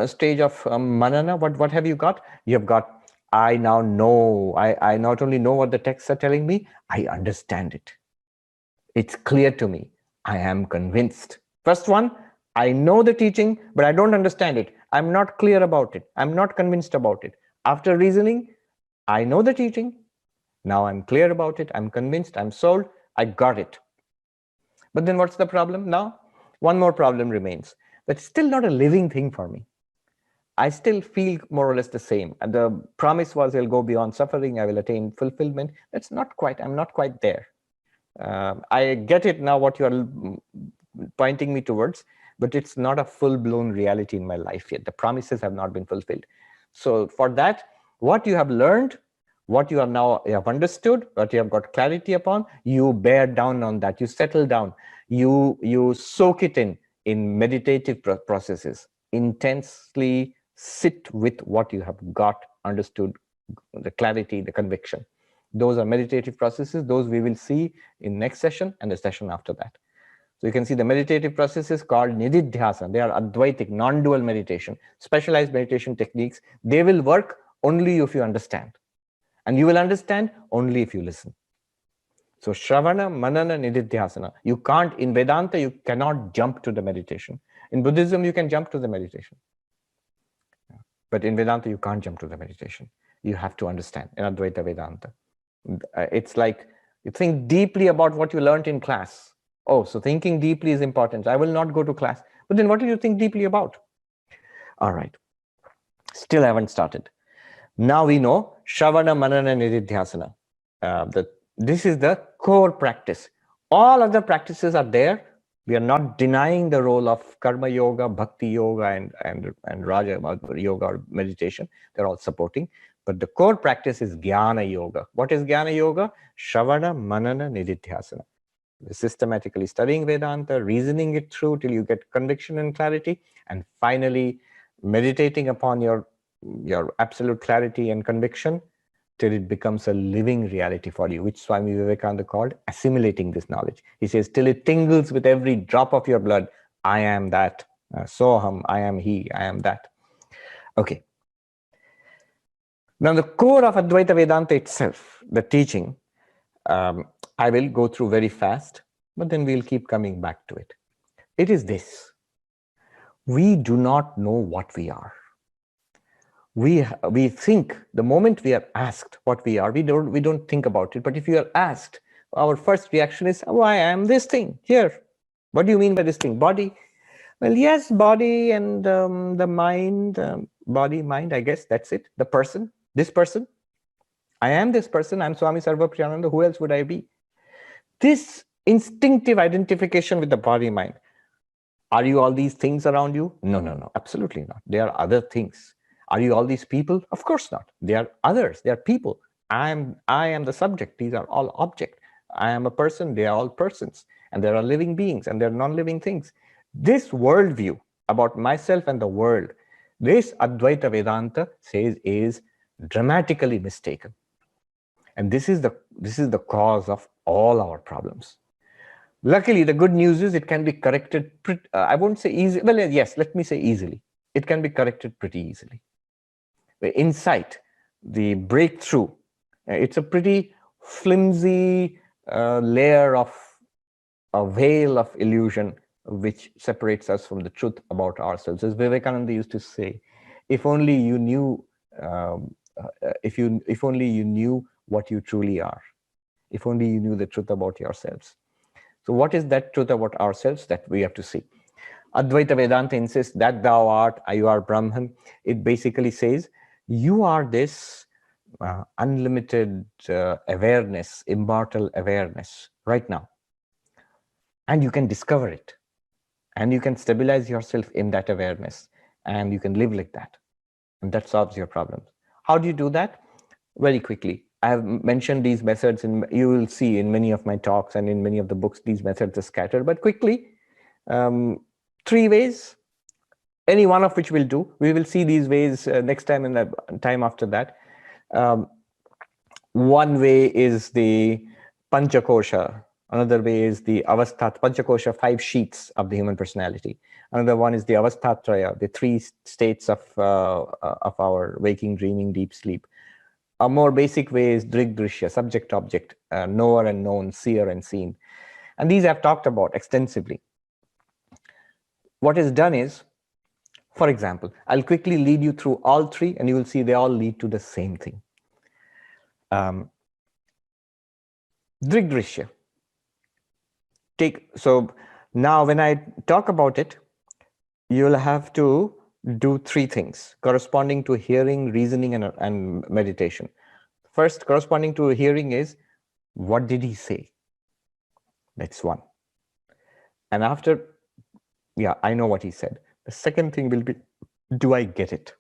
stage of manana, what have you got? You have got, I now know, I not only know what the texts are telling me, I understand it. It's clear to me. I am convinced. First one, I know the teaching, but I don't understand it. I'm not clear about it. I'm not convinced about it. After reasoning, I know the teaching. Now I'm clear about it. I'm convinced. I'm sold. I got it. But then what's the problem now? One more problem remains. That's still not a living thing for me. I still feel more or less the same. And the promise was I'll go beyond suffering. I will attain fulfillment. That's not quite, I'm not quite there. I get it now what you are pointing me towards, but it's not a full-blown reality in my life yet. The promises have not been fulfilled. So for that, what you have learned, what you have understood, what you have got clarity upon, you bear down on that, you settle down, you soak it in meditative processes, intensely sit with what you have got, understood, the clarity, the conviction. Those are meditative processes. Those we will see in next session and the session after that. So you can see the meditative processes called nididhyasana. They are advaitic, non-dual meditation, specialized meditation techniques. They will work only if you understand. And you will understand only if you listen. So Shravana, Manana, Nididhyasana. You can't, in Vedanta, you cannot jump to the meditation. In Buddhism, you can jump to the meditation. But in Vedanta, you can't jump to the meditation. You have to understand in Advaita Vedanta. It's like you think deeply about what you learned in class. Oh, so thinking deeply is important. I will not go to class. But then what do you think deeply about? All right. Still haven't started. Now we know Shravana, Manana, Nididhyasana. This is the core practice. All other practices are there. We are not denying the role of karma yoga, bhakti yoga, and raja yoga or meditation. They're all supporting. But the core practice is jnana yoga. What is jnana yoga? Shravana, Manana, Nididhyasana. Systematically studying Vedanta, reasoning it through till you get conviction and clarity, and finally meditating upon your absolute clarity and conviction till it becomes a living reality for you, which Swami Vivekananda called assimilating this knowledge. He says, till it tingles with every drop of your blood, I am that. Soham, I am he, I am that. Okay. Now the core of Advaita Vedanta itself, the teaching, I will go through very fast, but then we'll keep coming back to it. It is this. We do not know what we are. We think the moment we are asked what we are, we don't think about it. But if you are asked, our first reaction is, oh, I am this thing here. What do you mean by this thing? Body? Well, yes, body and the mind, body, mind, I guess that's it. The person, this person. I am this person. I'm Swami Sarvapriyananda. Who else would I be? This instinctive identification with the body, mind. Are you all these things around you? No, no, no, absolutely not. There are other things. Are you all these people? Of course not. They are others. They are people. I am the subject. These are all object. I am a person. They are all persons. And there are living beings and there are non-living things. This worldview about myself and the world, this Advaita Vedanta says is dramatically mistaken. And this is the cause of all our problems. Luckily, the good news is it can be corrected, I won't say easy, well, yes, let me say easily. It can be corrected pretty easily. The insight, the breakthrough, it's a pretty flimsy layer of a veil of illusion which separates us from the truth about ourselves. As Vivekananda used to say, if only you knew, if only you knew what you truly are, if only you knew the truth about yourselves. So what is that truth about ourselves that we have to see? Advaita Vedanta insists that thou art, you are Brahman. It basically says, you are this unlimited awareness, immortal awareness right now. And you can discover it. And you can stabilize yourself in that awareness. And you can live like that. And that solves your problems. How do you do that? Very quickly. I have mentioned these methods, and you will see in many of my talks and in many of the books, these methods are scattered. But quickly, 3 ways, any one of which will do. We will see these ways next time and the time after that. One way is the Panchakosha. Another way is the Avasthat, Panchakosha, 5 sheets of the human personality. Another one is the Avasthatraya, the 3 states of our waking, dreaming, deep sleep. A more basic way is Drigdrishya, subject-object, knower and known, seer and seen. And these I've talked about extensively. What is done is, for example, I'll quickly lead you through all 3, and you will see they all lead to the same thing. Drigdrishya. So now when I talk about it, you'll have to do 3 things corresponding to hearing, reasoning, and meditation. First, corresponding to hearing is, what did he say? That's one. And after, yeah, I know what he said. The second thing will be, do I get it?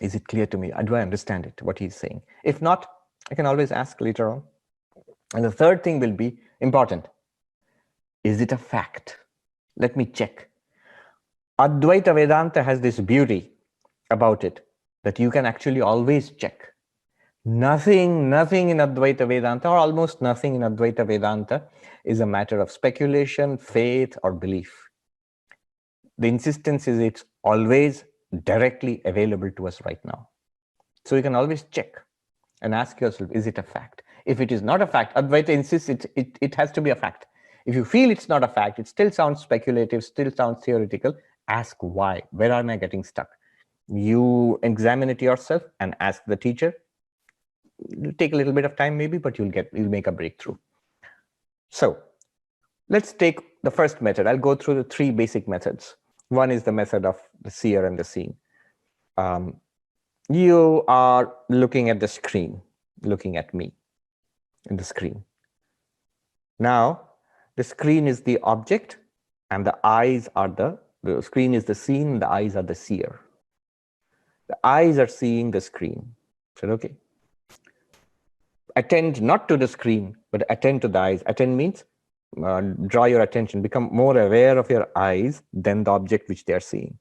Is it clear to me? Do I understand it, what he's saying? If not, I can always ask later on. And the third thing will be important. Is it a fact? Let me check. Advaita Vedanta has this beauty about it that you can actually always check. Nothing in Advaita Vedanta, or almost nothing in Advaita Vedanta, is a matter of speculation, faith, or belief. The insistence is it's always directly available to us right now. So you can always check and ask yourself, is it a fact? If it is not a fact, Advaita insists it has to be a fact. If you feel it's not a fact, it still sounds speculative, still sounds theoretical, ask why. Where am I getting stuck? You examine it yourself and ask the teacher. It'll take a little bit of time maybe, but you'll make a breakthrough. So let's take the first method. I'll go through the 3 basic methods. One is the method of the seer and the seen. You are looking at the screen, looking at me in the screen. Now, the screen is the object and the eyes are the screen is the seen, the eyes are the seer. The eyes are seeing the screen. So, okay. Attend not to the screen, but attend to the eyes. Attend means draw your attention, become more aware of your eyes than the object which they are seeing.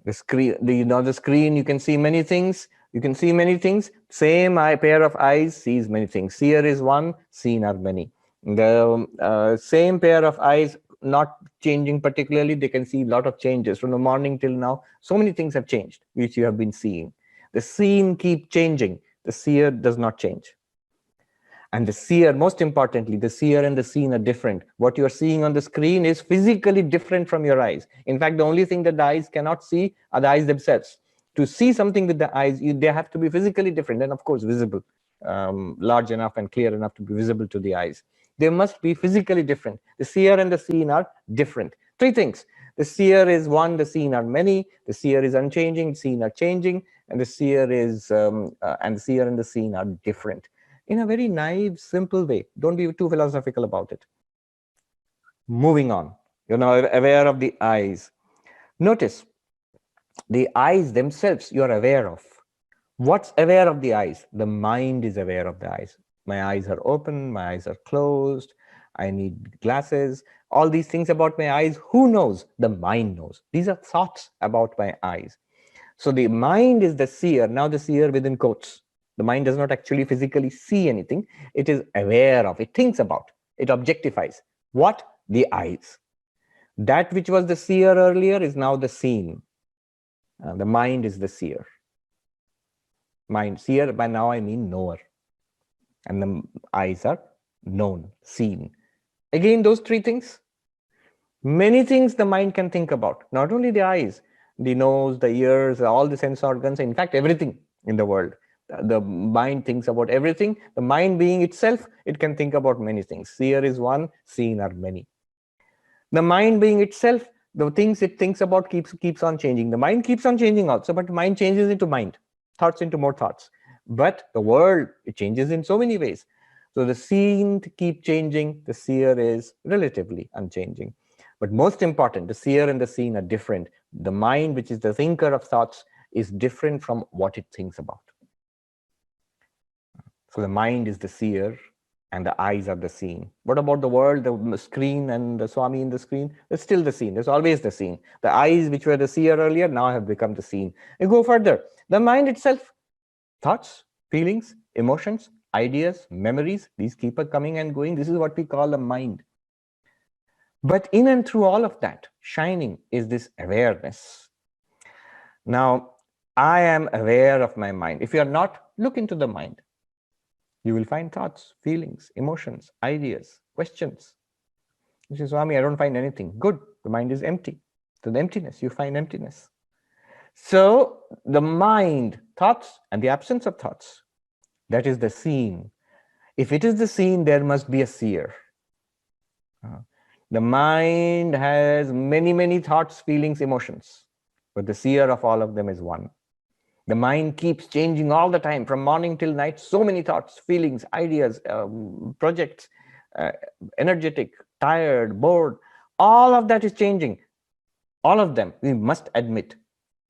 The screen, the screen, you can see many things. You can see many things. Same pair of eyes sees many things. Seer is one, seen are many. The same pair of eyes, not changing particularly, they can see a lot of changes from the morning till now. So many things have changed, which you have been seeing. The seen keep changing. The seer does not change. And the seer, most importantly, the seer and the seen are different. What you're seeing on the screen is physically different from your eyes. In fact, the only thing that the eyes cannot see are the eyes themselves. To see something with the eyes, they have to be physically different and, of course, visible, large enough and clear enough to be visible to the eyes. They must be physically different. The seer and the seen are different. Three things. The seer is one, the seen are many. The seer is unchanging, seen are changing, and the seer is and the seer and the seen are different. In a very naive, simple way. Don't be too philosophical about it. Moving on, aware of the eyes. Notice the eyes themselves you are aware of. What's aware of the eyes? The mind is aware of the eyes. My eyes are open, my eyes are closed, I need glasses. All these things about my eyes, who knows? The mind knows. These are thoughts about my eyes. So the mind is the seer. Now the seer within quotes. The mind does not actually physically see anything. It is aware of, it thinks about, it objectifies. What? The eyes. That which was the seer earlier is now the seen. The mind is the seer. Mind, seer, by now I mean knower. And the eyes are known, seen. Again, those three things. Many things the mind can think about, not only the eyes, the nose, the ears, all the sense organs, in fact, everything in the world. The mind thinks about everything. The mind being itself, it can think about many things. Seer is one, seen are many. The mind being itself, the things it thinks about keeps on changing. The mind keeps on changing also, but mind changes into mind, thoughts into more thoughts. But the world, it changes in so many ways. So the seen keep changing, the seer is relatively unchanging. But most important, the seer and the seen are different. The mind, which is the thinker of thoughts, is different from what it thinks about. So the mind is the seer and the eyes are the seen. What about the world, the screen and the Swami in the screen? It's still the seen. There's always the seen. The eyes, which were the seer earlier, now have become the seen. And go further. The mind itself, thoughts, feelings, emotions, ideas, memories, these keep coming and going. This is what we call the mind. But in and through all of that, shining is this awareness. Now, I am aware of my mind. If you are not, look into the mind. You will find thoughts, feelings, emotions, ideas, questions. You say, Swami, I don't find anything. Good. The mind is empty. So the emptiness, you find emptiness. So the mind, thoughts, and the absence of thoughts, that is the seen. If it is the seen, there must be a seer. The mind has many, many thoughts, feelings, emotions, but the seer of all of them is one. The mind keeps changing all the time, from morning till night. So many thoughts, feelings, ideas, projects, energetic, tired, bored. All of that is changing. All of them, we must admit,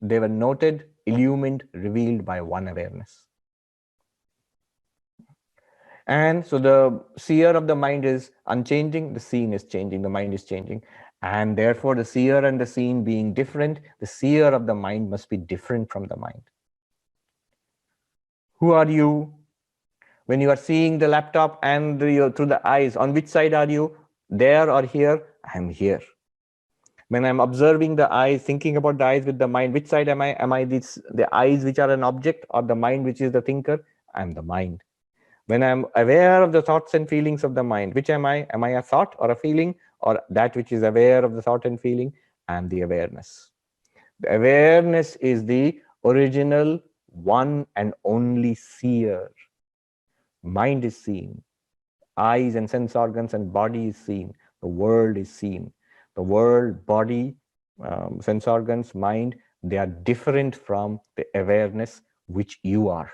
they were noted, illumined, revealed by one awareness. And so the seer of the mind is unchanging, the seen is changing, the mind is changing. And therefore, the seer and the seen being different, the seer of the mind must be different from the mind. Who are you? When you are seeing the laptop and through the eyes, on which side are you? There or here? I am here. When I'm observing the eyes, thinking about the eyes with the mind, which side am I? Am I the eyes which are an object, or the mind which is the thinker? I'm the mind. When I'm aware of the thoughts and feelings of the mind, which am I? Am I a thought or a feeling, or that which is aware of the thought and feeling? I'm the awareness. The awareness is the original, one and only seer. Mind is seen. Eyes and sense organs and body is seen. The world is seen. The world, body, sense organs, mind, they are different from the awareness which you are.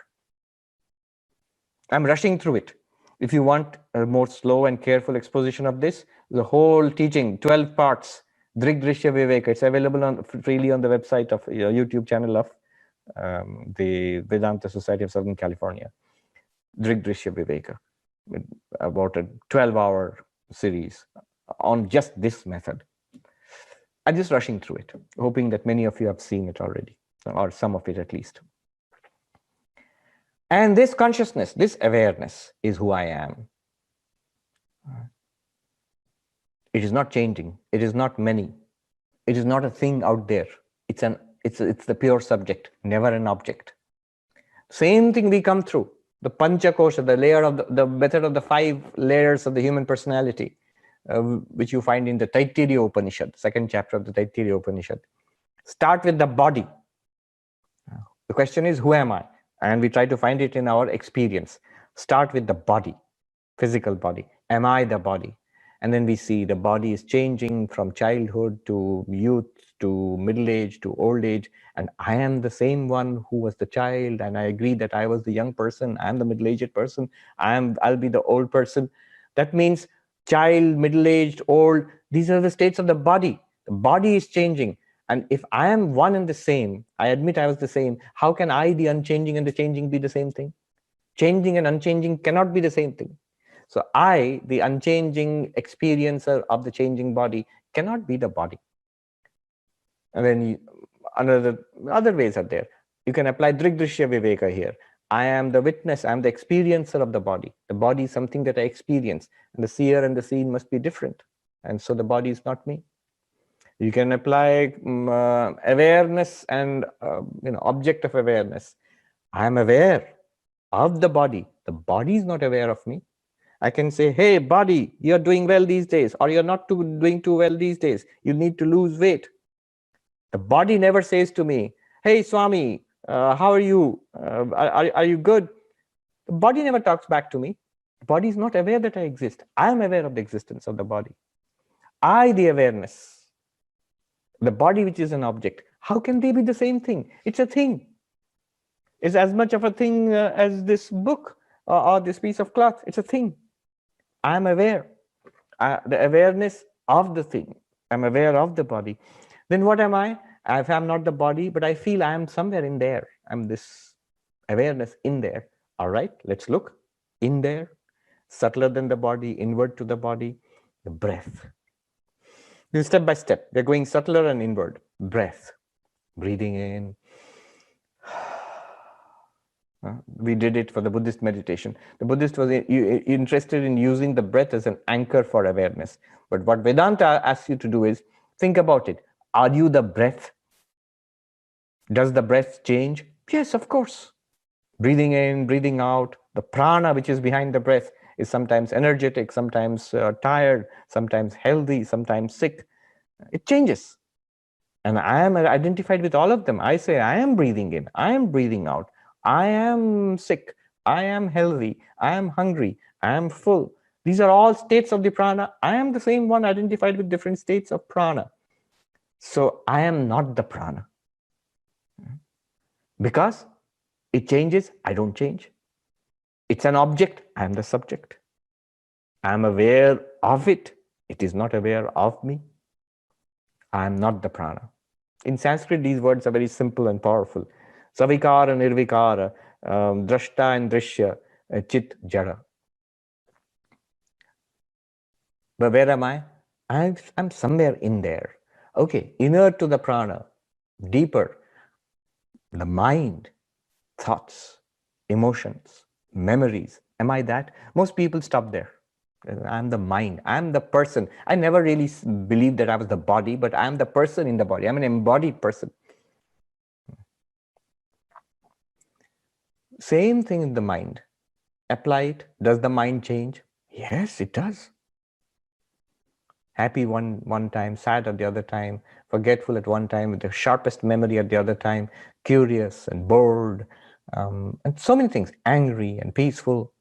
I'm rushing through it. If you want a more slow and careful exposition of this, the whole teaching, 12 parts, Drigdrishya Viveka, it's available freely on the website of YouTube channel of the Vedanta Society of Southern California. Drigdrishya Viveka, about a 12-hour series on just this method. I'm just rushing through it, hoping that many of you have seen it already, or some of it at least. And this consciousness, this awareness is who I am. It is not changing. It is not many. It is not a thing out there. It's the pure subject, never an object. Same thing we come through. the Panchakosha, the layer of the method of the 5 layers of the human personality, which you find in the Taittiriya Upanishad, second chapter of the Taittiriya Upanishad. Start with the body. The question is, who am I? And we try to find it in our experience. Start with the body, physical body. Am I the body? And then we see the body is changing from childhood to youth to middle age to old age. And I am the same one who was the child. And I agree that I was the young person. I'm the middle-aged person. I'll be the old person. That means child, middle-aged, old. These are the states of the body. The body is changing. And if I am one and the same, I admit I was the same, how can I, the unchanging and the changing, be the same thing? Changing and unchanging cannot be the same thing. So I, the unchanging experiencer of the changing body, cannot be the body. And then other ways are there. You can apply Drigdrishya Viveka here. I am the witness, I am the experiencer of the body. The body is something that I experience. And the seer and the seen must be different. And so the body is not me. You can apply awareness and object of awareness. I am aware of the body. The body is not aware of me. I can say, hey, body, you're doing well these days, or you're not doing too well these days. You need to lose weight. The body never says to me, hey, Swami, how are you? Are you good? The body never talks back to me. The body is not aware that I exist. I am aware of the existence of the body. I, the awareness, the body which is an object. How can they be the same thing? It's a thing. It's as much of a thing as this book or this piece of cloth. It's a thing. I'm aware. The awareness of the thing. I'm aware of the body. Then what am I? If I'm not the body, but I feel I am somewhere in there. I'm this awareness in there. All right, let's look. In there, subtler than the body, inward to the body, the breath. Then step by step, we're going subtler and inward. Breath. Breathing in. We did it for the Buddhist meditation. The Buddhist was interested in using the breath as an anchor for awareness. But what Vedanta asks you to do is, think about it. Are you the breath? Does the breath change? Yes, of course. Breathing in, breathing out. The prana which is behind the breath is sometimes energetic, sometimes tired, sometimes healthy, sometimes sick. It changes. And I am identified with all of them. I say, I am breathing in, I am breathing out. I am sick, I am healthy, I am hungry, I am full. These are all states of the prana. I am the same one identified with different states of prana. So I am not the prana. Because it changes, I don't change. It's an object, I am the subject. I am aware of it, it is not aware of me. I am not the prana. In Sanskrit, these words are very simple and powerful. Savikara, nirvikara, drashta and drishya, chit, jara. But where am I? I'm somewhere in there. Okay, inner to the prana, deeper, the mind, thoughts, emotions, memories. Am I that? Most people stop there. I'm the mind. I'm the person. I never really believed that I was the body, but I'm the person in the body. I'm an embodied person. Same thing in the mind. Apply it. Does the mind change? Yes, it does. Happy one time, sad at the other time, forgetful at one time, with the sharpest memory at the other time, curious and bored, and so many things, angry and peaceful.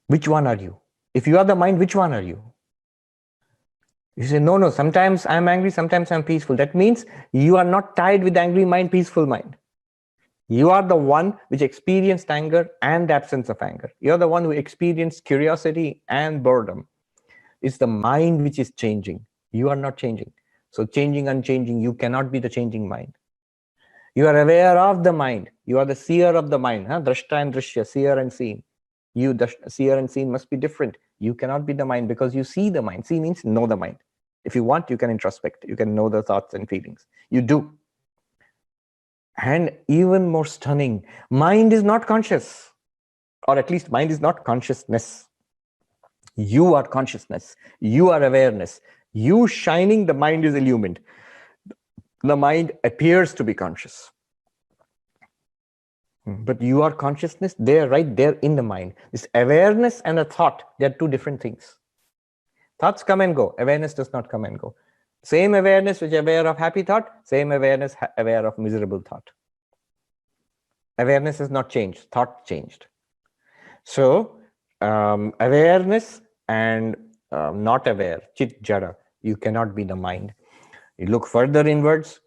Which one are you? If you are the mind, which one are you? You say, no, sometimes I'm angry, sometimes I'm peaceful. That means you are not tied with angry mind, peaceful mind. You are the one which experienced anger and absence of anger. You're the one who experienced curiosity and boredom. It's the mind which is changing. You are not changing. So changing, unchanging, you cannot be the changing mind. You are aware of the mind. You are the seer of the mind. Drashta and drishya, seer and seen. You, the seer and seen, must be different. You cannot be the mind because you see the mind. See means know the mind. If you want, you can introspect. You can know the thoughts and feelings. You do. And even more stunning, mind is not conscious. Or at least mind is not consciousness. You are consciousness. You are awareness. You shining, the mind is illumined. The mind appears to be conscious. But you are consciousness there, right there in the mind. This awareness and a thought, they're two different things. Thoughts come and go. Awareness does not come and go. Same awareness which is aware of happy thought, same awareness aware of miserable thought. Awareness has not changed, thought changed. So awareness and not aware, chit jada, you cannot be the mind. You look further inwards,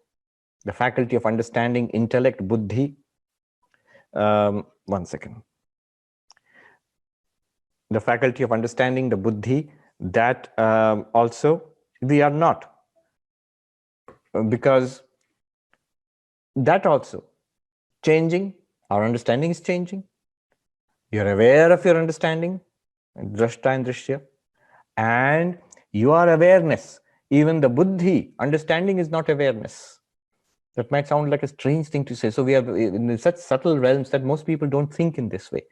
the faculty of understanding, intellect, buddhi. One second. The faculty of understanding, the buddhi, that also we are not. Because that also changing, our understanding is changing. You're aware of your understanding, drashta and drishya, and you are awareness. Even the buddhi, understanding is not awareness. That might sound like a strange thing to say. So we are in such subtle realms that most people don't think in this way.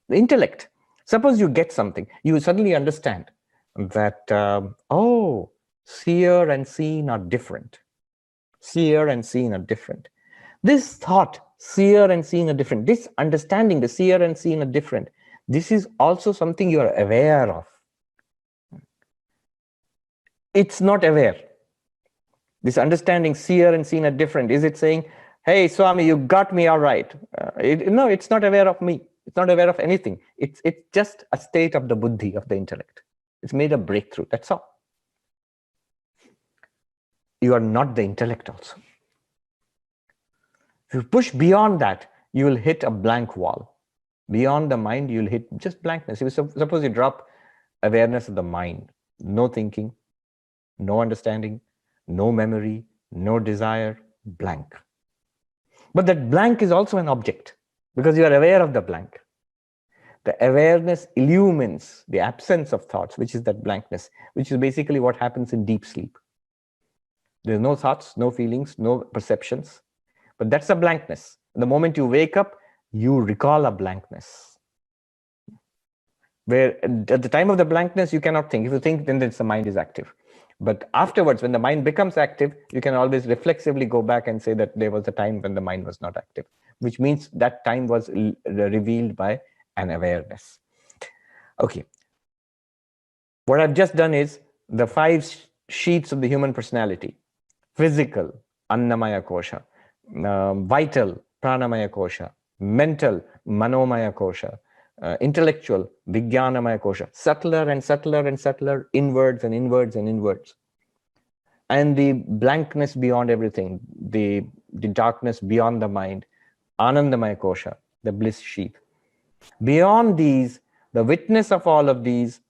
The intellect, suppose you get something, you suddenly understand that, oh, seer and seen are different. Seer and seen are different. This thought, seer and seen are different. This understanding, the seer and seen are different. This is also something you are aware of. It's not aware. This understanding, seer and seen are different. Is it saying, hey, Swami, you got me all right? No, it's not aware of me. It's not aware of anything. It's just a state of the buddhi, of the intellect. It's made a breakthrough. That's all. You are not the intellect also. If you push beyond that, you will hit a blank wall. Beyond the mind, you'll hit just blankness. If suppose you drop awareness of the mind, no thinking, no understanding, no memory, no desire, blank. But that blank is also an object because you are aware of the blank. The awareness illumines the absence of thoughts, which is that blankness, which is basically what happens in deep sleep. There's no thoughts, no feelings, no perceptions, but that's a blankness. The moment you wake up, you recall a blankness. Where at the time of the blankness, you cannot think. If you think, then the mind is active. But afterwards, when the mind becomes active, you can always reflexively go back and say that there was a time when the mind was not active, which means that time was revealed by an awareness. Okay. What I've just done is the 5 sheets of the human personality: physical, Annamaya Kosha; vital, Pranamaya Kosha; mental, Manomaya Kosha; intellectual, Vijnanamaya Kosha, subtler and subtler and subtler, inwards and inwards and inwards. And the blankness beyond everything, the darkness beyond the mind, Anandamaya Kosha, the bliss sheath. Beyond these, the witness of all of these,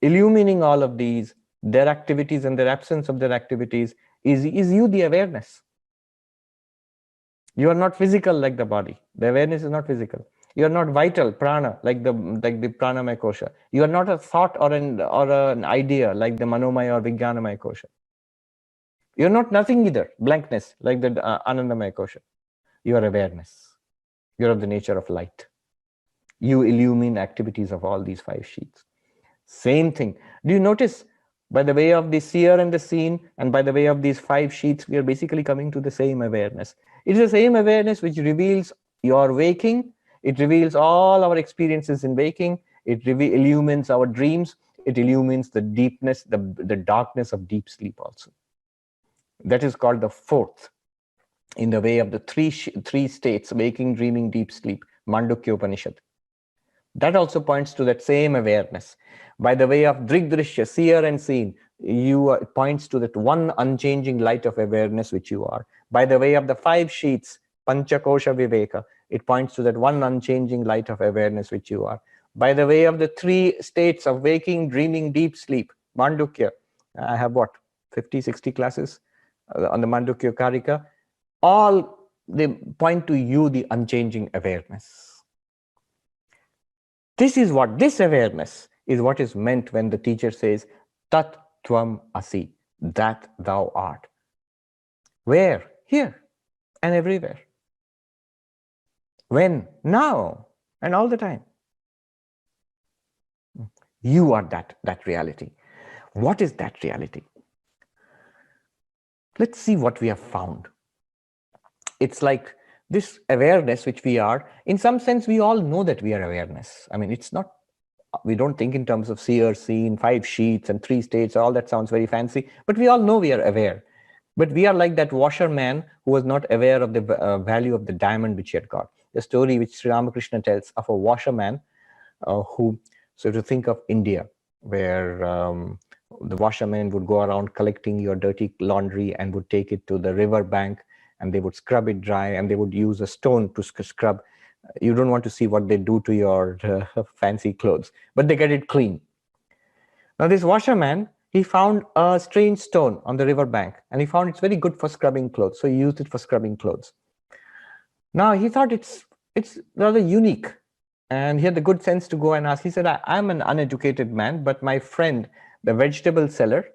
illumining all of these, their activities and their absence of their activities, is you, the awareness. You are not physical like the body. The awareness is not physical. You are not vital, prana, like the pranamaya kosha. You are not a thought or an idea like the manomaya or vijnanamaya kosha. You are not nothing either, blankness, like the anandamaya kosha. You are awareness. You are of the nature of light. You illumine activities of all these 5 sheets. Same thing. Do you notice, by the way of the seer and the seen, and by the way of these 5 sheets, we are basically coming to the same awareness. It is the same awareness which reveals your waking. It reveals all our experiences in waking. It illumines our dreams. It illumines the deepness, the darkness of deep sleep also. That is called the 4th in the way of the 3 states: waking, dreaming, deep sleep, Mandukya Upanishad. That also points to that same awareness. By the way of Drigdrishya, seer and seen, it points to that one unchanging light of awareness which you are. By the way of the 5 sheets, Panchakosha Viveka, it points to that one unchanging light of awareness which you are. By the way of the 3 states of waking, dreaming, deep sleep, Mandukya, I have 50, 60 classes on the Mandukya Karika. All they point to you, the unchanging awareness. This awareness is what is meant when the teacher says, Tat Tvam Asi, that thou art. Where? Here and everywhere. When? Now and all the time. You are that reality. What is that reality? Let's see what we have found. It's like this awareness which we are, in some sense, we all know that we are awareness. I mean, it's not, we don't think in terms of seer, seen, 5 sheets and 3 states, all that sounds very fancy, but we all know we are aware. But we are like that washerman who was not aware of the value of the diamond which he had got. The story which Sri Ramakrishna tells of a washerman who, so to think of India, where the washermen would go around collecting your dirty laundry and would take it to the river bank, and they would scrub it dry, and they would use a stone to scrub. You don't want to see what they do to your fancy clothes, but they get it clean. Now this washerman, he found a strange stone on the river bank, and he found it's very good for scrubbing clothes, so he used it for scrubbing clothes. Now he thought it's rather unique, and he had the good sense to go and ask. He said, I'm an uneducated man, but my friend, the vegetable seller,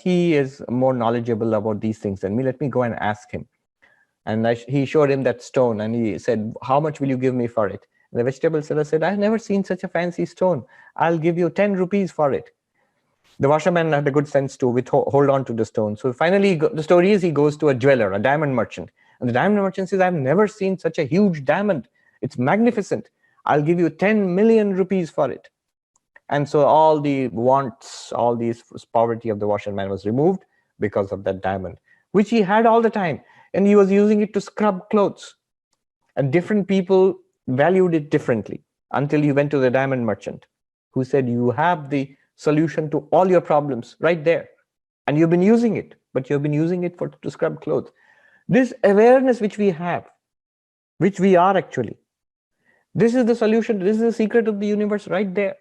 he is more knowledgeable about these things than me. Let me go and ask him. And he showed him that stone, and he said, how much will you give me for it? And the vegetable seller said, I've never seen such a fancy stone. I'll give you 10 rupees for it. The washerman had the good sense to hold on to the stone. So finally, the story is he goes to a jeweler, a diamond merchant. And the diamond merchant says, I've never seen such a huge diamond. It's magnificent. I'll give you 10 million rupees for it. And so all the wants, all this poverty of the washerman was removed because of that diamond, which he had all the time. And he was using it to scrub clothes. And different people valued it differently until he went to the diamond merchant, who said, you have the solution to all your problems right there. And you've been using it, but you've been using it to scrub clothes. This awareness which we have, which we are actually, this is the solution. This is the secret of the universe right there.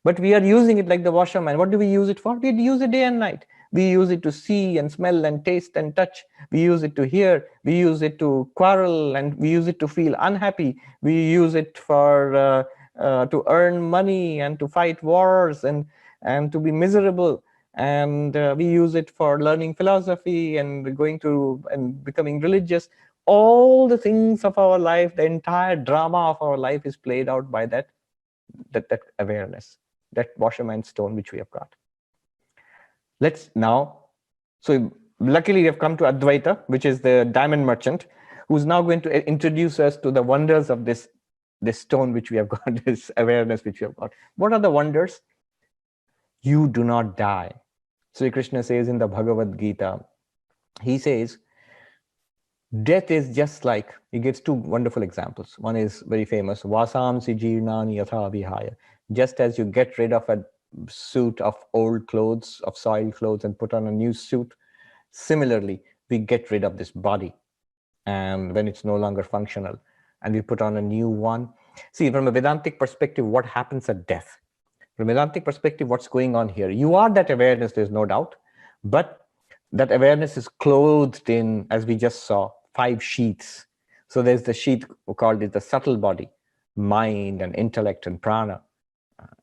But we are using it like the washerman. What do we use it for? We use it day and night. We use it to see and smell and taste and touch. We use it to hear. We use it to quarrel, and we use it to feel unhappy. We use it for to earn money and to fight wars and to be miserable. And we use it for learning philosophy and going to and becoming religious. All the things of our life, the entire drama of our life is played out by that awareness, that washerman stone which we have got. Let's now, so luckily we have come to Advaita, which is the diamond merchant, who's now going to introduce us to the wonders of this stone which we have got, this awareness which we have got. What are the wonders? You do not die. Sri Krishna says in the Bhagavad Gita, he says, death is just like, he gives 2 wonderful examples. One is very famous, Vasamsi jirnani yatha vihaya. Just as you get rid of a suit of old clothes, of soiled clothes, and put on a new suit, similarly, we get rid of this body, and when it's no longer functional, and we put on a new one. See, from a Vedantic perspective, what happens at death? From a Vedantic perspective, what's going on here? You are that awareness, there's no doubt, but that awareness is clothed in, as we just saw, 5 sheaths. So there's the sheath called the subtle body, mind and intellect and prana.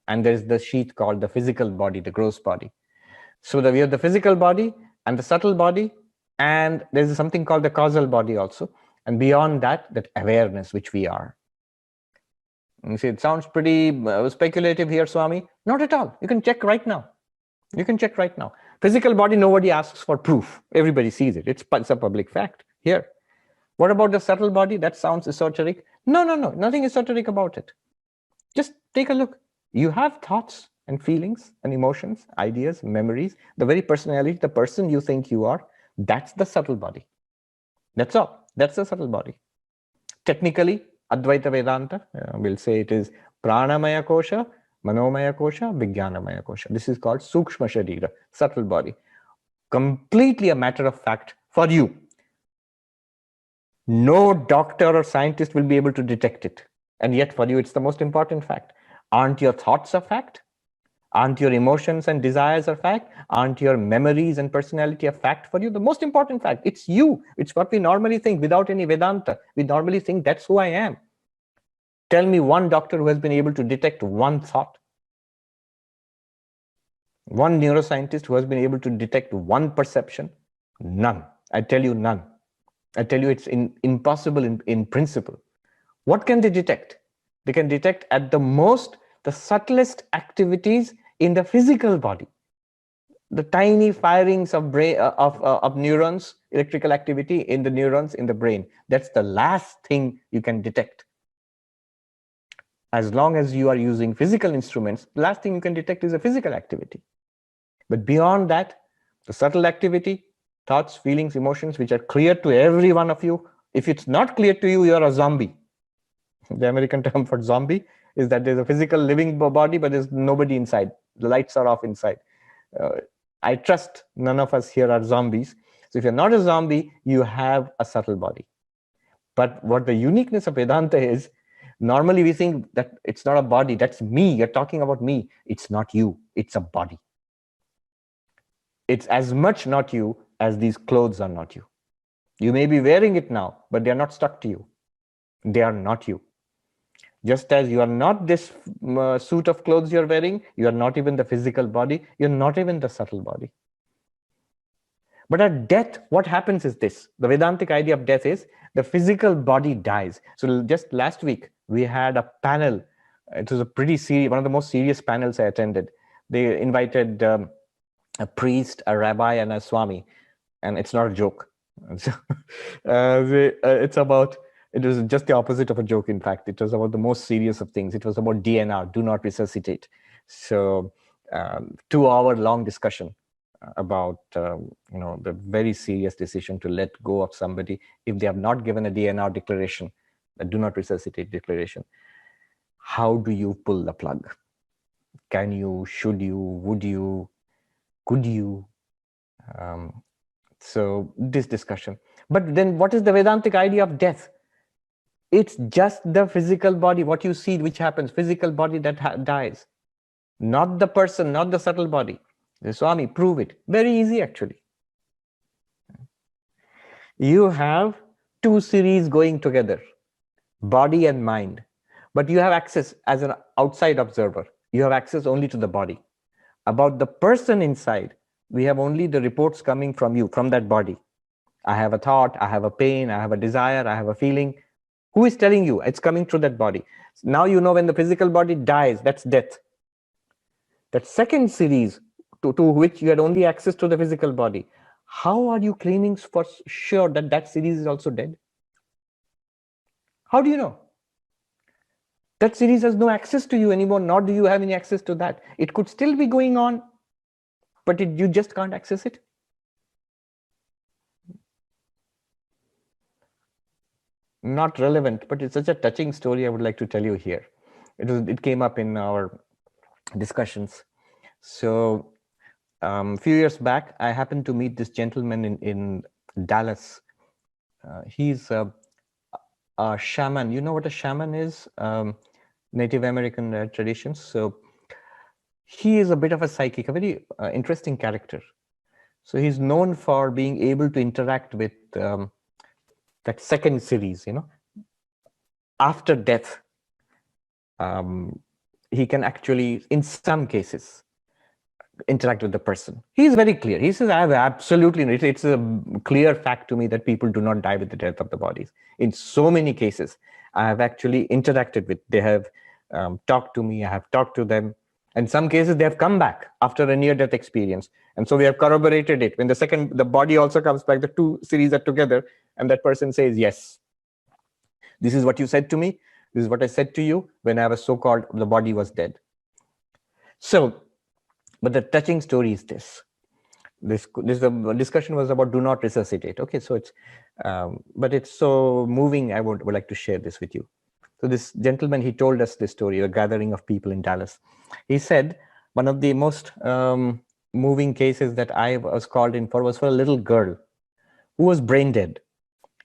And there's the sheath called the physical body, the gross body. So we have the physical body and the subtle body, and there's something called the causal body also. And beyond that, that awareness which we are. And you see, it sounds pretty speculative here, Swami. Not at all. You can check right now. You can check right now. Physical body, nobody asks for proof. Everybody sees it. It's a public fact here. What about the subtle body? That sounds esoteric. No. Nothing esoteric about it. Just take a look. You have thoughts and feelings and emotions, ideas, memories, the very personality, the person you think you are. That's the subtle body. That's all. That's the subtle body. Technically, Advaita Vedanta will say it is Pranamaya Kosha, Manomaya Kosha, Vijnanamaya Kosha. This is called Sukshma Sharira, subtle body. Completely a matter of fact for you. No doctor or scientist will be able to detect it. And yet for you, it's the most important fact. Aren't your thoughts a fact? Aren't your emotions and desires a fact? Aren't your memories and personality a fact for you? The most important fact, it's you. It's what we normally think without any Vedanta. We normally think that's who I am. Tell me one doctor who has been able to detect one thought. One neuroscientist who has been able to detect one perception. None. I tell you none. I tell you it's impossible in principle. What can they detect? They can detect at the most the subtlest activities in the physical body. the tiny firings of brain of neurons, electrical activity in the neurons in the brain. That's the last thing you can detect. As long as you are using physical instruments, the last thing you can detect is a physical activity. But beyond that, the subtle activity, thoughts, feelings, emotions, which are clear to every one of you. If it's not clear to you, you are a zombie. The American term for zombie is that there's a physical living body, but there's nobody inside. The lights are off inside. I trust none of us here are zombies. So if you're not a zombie, you have a subtle body. But what the uniqueness of Vedanta is, normally we think that it's not a body, that's me, you're talking about me. It's not you, it's a body. It's as much not you as these clothes are not you. You may be wearing it now, but they're not stuck to you. They are not you. Just as you are not this suit of clothes you're wearing, you are not even the physical body, you're not even the subtle body. But at death, what happens is this. The Vedantic idea of death is the physical body dies. So just last week, we had a panel. It was a pretty serious, one of the most serious panels I attended. They invited a priest, a rabbi, and a Swami. And it's not a joke. So, it was just the opposite of a joke, in fact. It was about the most serious of things. It was about DNR, do not resuscitate. So 2-hour long discussion about the very serious decision to let go of somebody if they have not given a DNR declaration, a do not resuscitate declaration. How do you pull the plug? Can you, should you, would you, could you? So this discussion. But then what is the Vedantic idea of death? It's just the physical body, what you see, which happens, physical body that dies. Not the person, not the subtle body. The Swami, prove it. Very easy, actually. You have two series going together, body and mind. But you have access as an outside observer. You have access only to the body. About the person inside, we have only the reports coming from you, from that body. I have a thought, I have a pain, I have a desire, I have a feeling. Who is telling you? It's coming through that body. Now you know when the physical body dies, that's death. That second series, to which you had only access to the physical body, how are you claiming for sure that that series is also dead? How do you know? That series has no access to you anymore, nor do you have any access to that. It could still be going on, but you just can't access it. Not relevant, but it's such a touching story I would like to tell you here. It came up in our discussions. So a few years back, I happened to meet this gentleman in Dallas. He's a shaman. You know what a shaman is? Native American traditions. So he is a bit of a psychic, a very interesting character. So he's known for being able to interact with that second series, after death. He can actually, in some cases, interact with the person. He's very clear. He says, I have absolutely, it's a clear fact to me that people do not die with the death of the bodies. In so many cases, I have actually interacted with, they have talked to me, I have talked to them. In some cases, they have come back after a near-death experience. And so we have corroborated it. When the body also comes back, the two series are together, and that person says, yes, this is what you said to me. This is what I said to you when I was so-called, the body was dead. So, but the touching story is this. The discussion was about do not resuscitate. Okay, so it's, but it's so moving. I would like to share this with you. So this gentleman, he told us this story, a gathering of people in Dallas. He said one of the most moving cases that I was called in for was for a little girl who was brain dead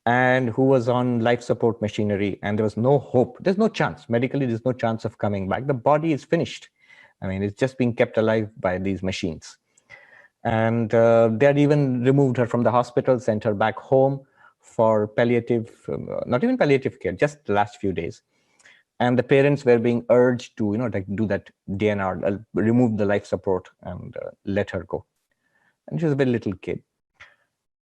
and who was on life support machinery, and there was no hope. There's no chance. Medically, there's no chance of coming back. The body is finished. I mean, it's just being kept alive by these machines. And they had even removed her from the hospital, sent her back home for palliative, not even palliative care, just the last few days. And the parents were being urged to, do that DNR, remove the life support and let her go. And she was a very little kid.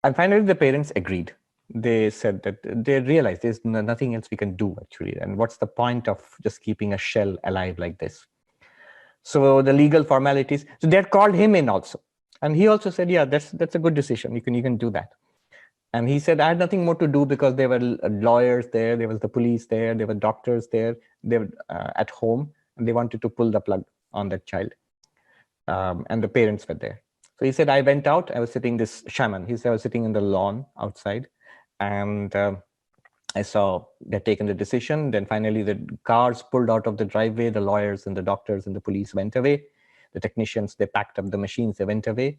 And finally, the parents agreed. They said that they realized there's nothing else we can do, actually. And what's the point of just keeping a shell alive like this? So the legal formalities, so they had called him in also. And he also said, yeah, that's a good decision. You can do that. And he said, I had nothing more to do because there were lawyers there, there was the police there, there were doctors there, they were at home, and they wanted to pull the plug on that child. And the parents were there. So he said, I went out, I was sitting, this shaman, he said, I was sitting in the lawn outside, and I saw they'd taken the decision. Then finally the cars pulled out of the driveway, the lawyers and the doctors and the police went away. The technicians, they packed up the machines, they went away.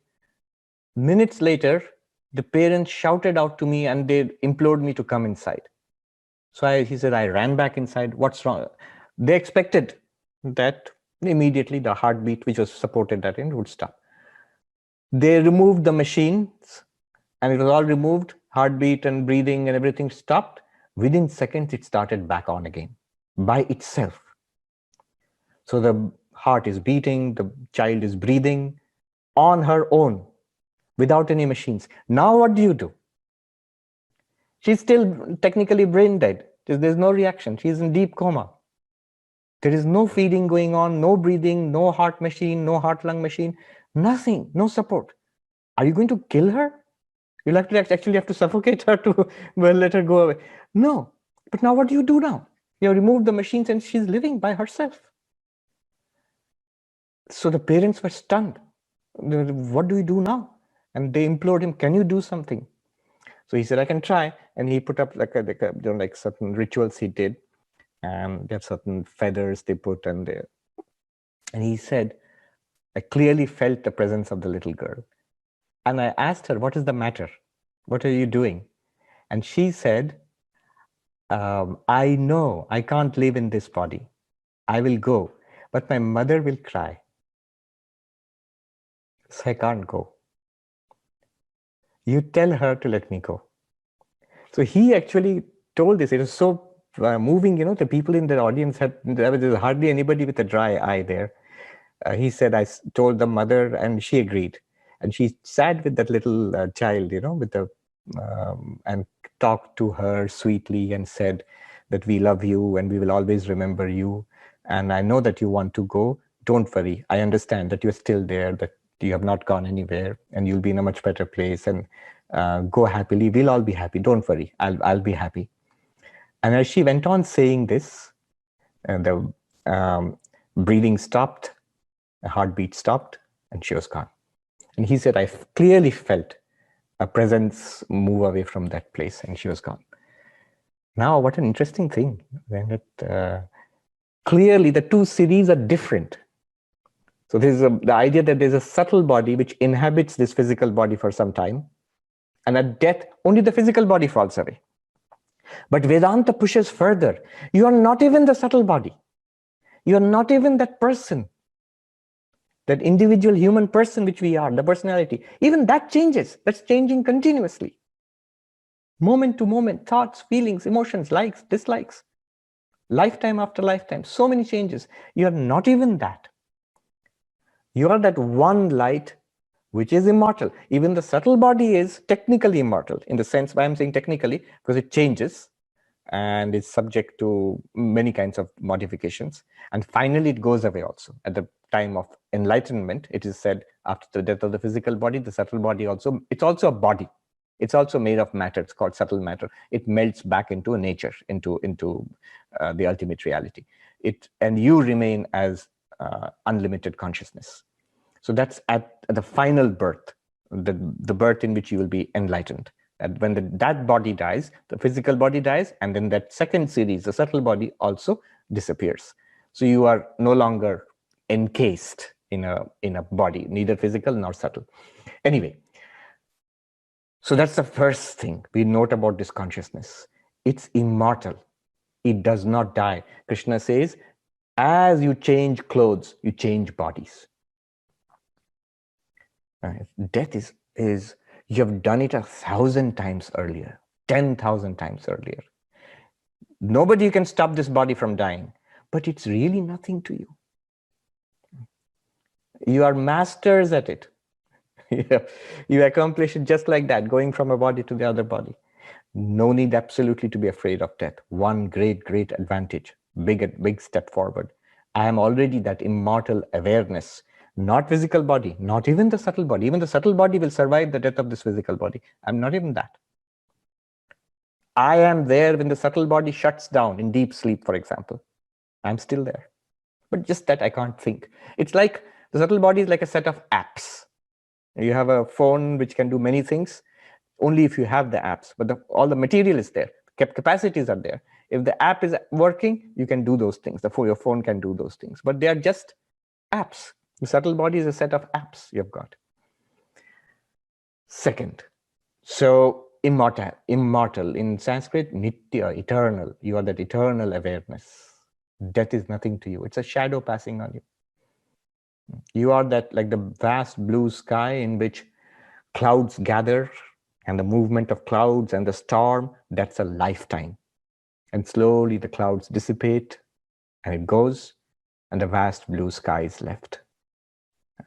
Minutes later, the parents shouted out to me and they implored me to come inside. So he said, I ran back inside. What's wrong? They expected that immediately the heartbeat, which was supported that end, would stop. They removed the machines and it was all removed. Heartbeat and breathing and everything stopped. Within seconds, it started back on again by itself. So the heart is beating, the child is breathing on her own without any machines. Now what do? She's still technically brain dead. There's no reaction. She's in deep coma. There is no feeding going on, no breathing, no heart machine, no heart-lung machine, nothing, no support. Are you going to kill her? You'll actually have to suffocate her to let her go away. No. But now what do you do now? You have removed the machines and she's living by herself. So the parents were stunned. What do we do now? And they implored him, can you do something? So he said, I can try. And he put up like certain rituals he did. And they have certain feathers they put in there. And he said, I clearly felt the presence of the little girl. And I asked her, what is the matter? What are you doing? And she said, I know I can't live in this body. I will go, but my mother will cry. So I can't go. You tell her to let me go. So he actually told this. It was so moving, the people in the audience there was hardly anybody with a dry eye there. He said, I told the mother and she agreed. And she sat with that little child, with the, and talked to her sweetly and said that we love you and we will always remember you. And I know that you want to go. Don't worry. I understand that you're still there, that you have not gone anywhere and you'll be in a much better place, and go happily. We'll all be happy. Don't worry. I'll be happy. And as she went on saying this, the breathing stopped, the heartbeat stopped, and she was gone. And he said, I clearly felt a presence move away from that place, and she was gone. Now, what an interesting thing. Clearly, the two series are different. So there's the idea that there's a subtle body which inhabits this physical body for some time, and at death, only the physical body falls away. But Vedanta pushes further. You are not even the subtle body. You are not even that person. That individual human person which we are, the personality, even that changes. That's changing continuously. Moment to moment, thoughts, feelings, emotions, likes, dislikes, lifetime after lifetime, so many changes. You are not even that. You are that one light which is immortal. Even the subtle body is technically immortal, in the sense, why I'm saying technically, because it changes and is subject to many kinds of modifications. And finally, it goes away also. At the time of enlightenment, it is said, after the death of the physical body, the subtle body also, it's also a body. It's also made of matter. It's called subtle matter. It melts back into nature, into the ultimate reality. And you remain as unlimited consciousness. So that's at the final birth, the birth in which you will be enlightened. And when that body dies, the physical body dies, and then that second series, the subtle body, also disappears. So you are no longer encased in a body, neither physical nor subtle. Anyway, so that's the first thing we note about this consciousness. It's immortal. It does not die. Krishna says, as you change clothes, you change bodies. Death is you have done it 1,000 times earlier, 10,000 times earlier. Nobody can stop this body from dying, but it's really nothing to you. You are masters at it. You accomplish it just like that, going from a body to the other body. No need absolutely to be afraid of death. One great, great advantage, big step forward. I am already that immortal awareness Not physical body, not even the subtle body. Even the subtle body will survive the death of this physical body. I'm not even that. I am there when the subtle body shuts down in deep sleep, for example. I'm still there. But just that I can't think. It's like the subtle body is like a set of apps. You have a phone which can do many things only if you have the apps, but all the material is there. Capacities are there. If the app is working, you can do those things. Your phone can do those things, but they are just apps. The subtle body is a set of apps you've got. Second, so immortal in Sanskrit, nitya, eternal. You are that eternal awareness. Death is nothing to you. It's a shadow passing on you. You are that, like the vast blue sky in which clouds gather, and the movement of clouds and the storm, that's a lifetime. And slowly the clouds dissipate and it goes, and the vast blue sky is left.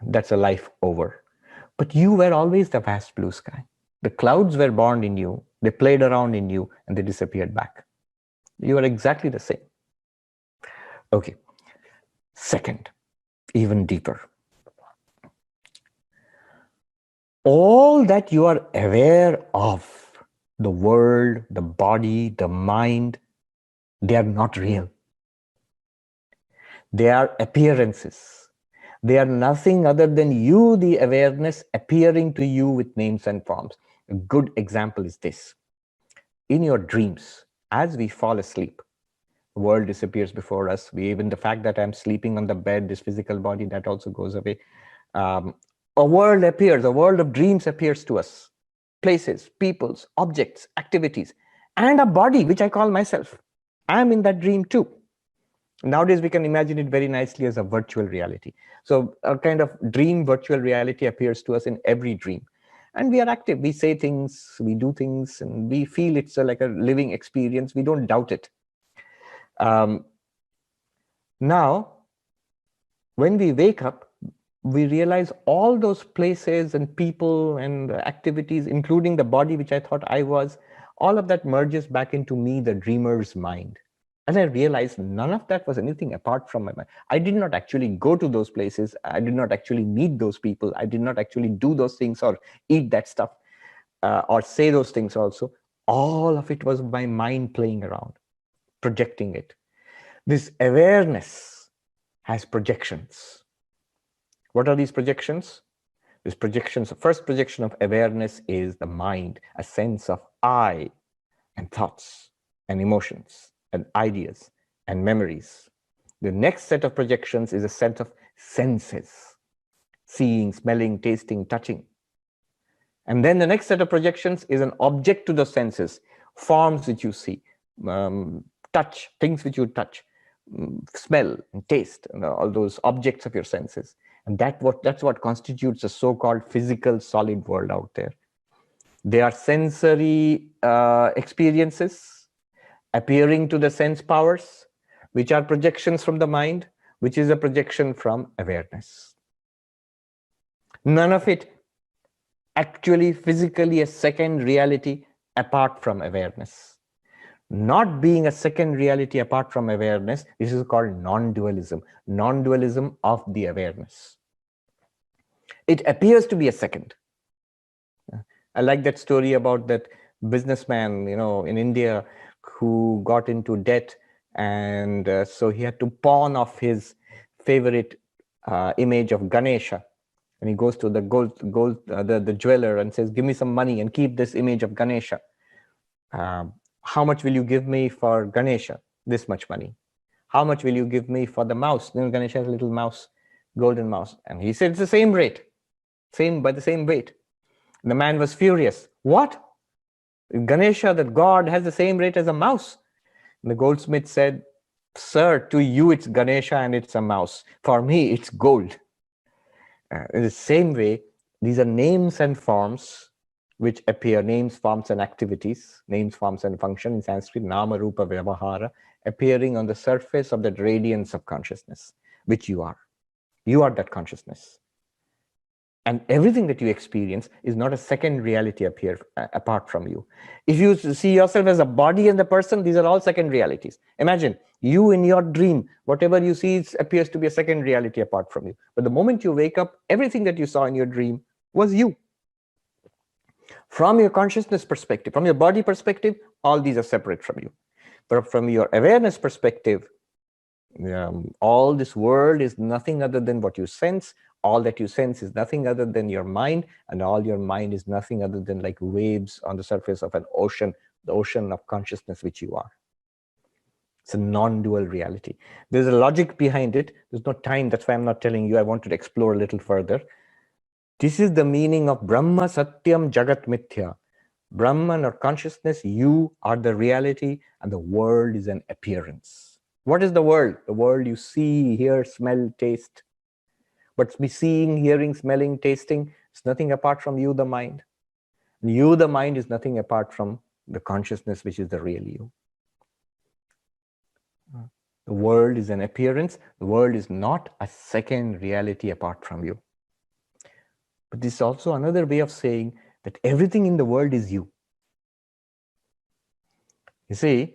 That's a life over. But you were always the vast blue sky. The clouds were born in you, they played around in you, and they disappeared back. You are exactly the same. Okay. Second, even deeper. All that you are aware of, the world, the body, the mind, they are not real. They are appearances. They are nothing other than you, the awareness, appearing to you with names and forms. A good example is this. In your dreams, as we fall asleep, the world disappears before us. Even the fact that I'm sleeping on the bed, this physical body, that also goes away. A world appears, a world of dreams appears to us. Places, peoples, objects, activities, and a body, which I call myself. I'm in that dream too. Nowadays, we can imagine it very nicely as a virtual reality. So a kind of dream virtual reality appears to us in every dream. And we are active. We say things, we do things, and we feel it's like a living experience. We don't doubt it. Now, when we wake up, we realize all those places and people and activities, including the body, which I thought I was, all of that merges back into me, the dreamer's mind. And I realized none of that was anything apart from my mind. I did not actually go to those places. I did not actually meet those people. I did not actually do those things or eat that stuff or say those things also. All of it was my mind playing around, projecting it. This awareness has projections. What are these projections? These projections, the first projection of awareness is the mind, a sense of I and thoughts and emotions and ideas and memories. The next set of projections is a set of senses, seeing, smelling, tasting, touching. And then the next set of projections is an object to the senses, forms which you see, touch, things which you touch, smell and taste, and all those objects of your senses. And that's what constitutes a so-called physical solid world out there. They are sensory experiences appearing to the sense powers, which are projections from the mind, which is a projection from awareness. None of it actually physically a second reality apart from awareness. Not being a second reality apart from awareness, this is called non-dualism, non-dualism of the awareness. It appears to be a second. I like that story about that businessman, in India who got into debt, and so he had to pawn off his favorite image of Ganesha. And he goes to the jeweler and says, "Give me some money and keep this image of Ganesha. How much will you give me for Ganesha? This much money. How much will you give me for the mouse?" Ganesha has a little mouse, golden mouse. And he said, "It's the same rate, by the same weight." The man was furious. "What? Ganesha, that God, has the same rate as a mouse?" And the goldsmith said, "Sir, to you it's Ganesha and it's a mouse. For me, it's gold." In the same way, these are names and forms which appear, names, forms, and activities, names, forms, and function in Sanskrit, nama, rupa, vyavahara, appearing on the surface of that radiance of consciousness, which you are. You are that consciousness. And everything that you experience is not a second reality apart from you. If you see yourself as a body and the person, these are all second realities. Imagine you in your dream, whatever you see appears to be a second reality apart from you. But the moment you wake up, everything that you saw in your dream was you. From your consciousness perspective, from your body perspective, all these are separate from you. But from your awareness perspective, all this world is nothing other than what you sense. All that you sense is nothing other than your mind, and all your mind is nothing other than like waves on the surface of an ocean, the ocean of consciousness which you are. It's a non-dual reality. There's a logic behind it. There's no time. That's why I'm not telling you. I wanted to explore a little further. This is the meaning of Brahma Satyam Jagat Mithya. Brahman or consciousness, you are the reality, and the world is an appearance. What is the world? The world you see, hear, smell, taste. But be seeing, hearing, smelling, tasting, it's nothing apart from you, the mind. And you, the mind, is nothing apart from the consciousness, which is the real you. The world is an appearance. The world is not a second reality apart from you. But this is also another way of saying that everything in the world is you. You see,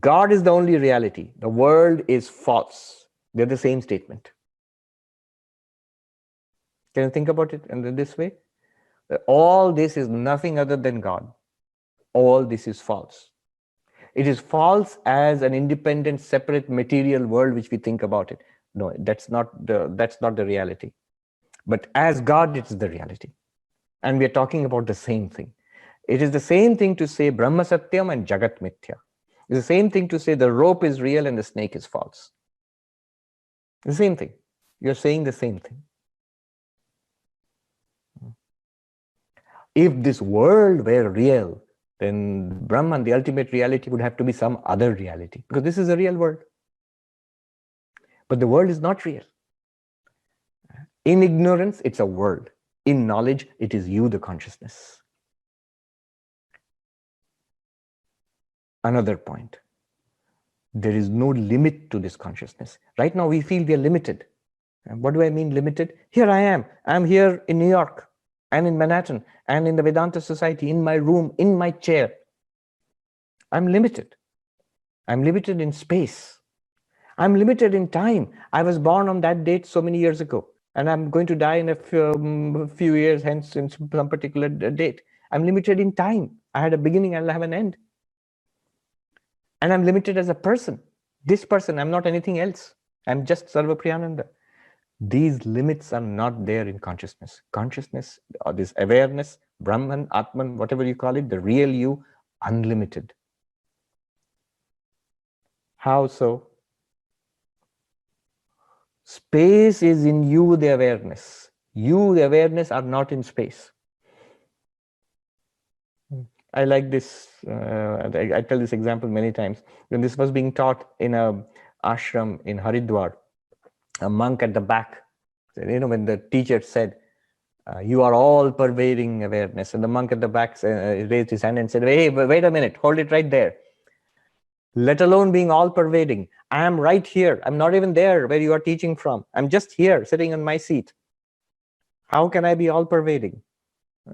God is the only reality. The world is false. They're the same statement. Can you think about it in this way? All this is nothing other than God. All this is false. It is false as an independent, separate material world which we think about it. No, that's not the reality. But as God, it is the reality. And we are talking about the same thing. It is the same thing to say Brahma Satyam and Jagat Mithya. It's the same thing to say the rope is real and the snake is false. The same thing. You're saying the same thing. If this world were real, then Brahman, the ultimate reality, would have to be some other reality, because this is a real world. But the world is not real. In ignorance, it's a world. In knowledge, it is you, the consciousness. Another point. There is no limit to this consciousness. Right now, we feel we are limited. And what do I mean limited? Here I am. I'm here in New York and in Manhattan and in the Vedanta Society, in my room, in my chair. I'm limited. I'm limited in space. I'm limited in time. I was born on that date so many years ago, and I'm going to die in a few years hence in some particular date. I'm limited in time. I had a beginning, I'll have an end. And I'm limited as a person. This person, I'm not anything else. I'm just Sarvapriyananda. These limits are not there in consciousness. Consciousness, or this awareness, Brahman, Atman, whatever you call it, the real you, unlimited. How so? Space is in you, the awareness. You, the awareness, are not in space. I like this. I tell this example many times. When this was being taught in a ashram in Haridwar, a monk at the back, when the teacher said, you are all pervading awareness, and the monk at the back raised his hand and said, hey, wait a minute, hold it right there. Let alone being all pervading. I am right here. I'm not even there where you are teaching from. I'm just here sitting on my seat. How can I be all pervading?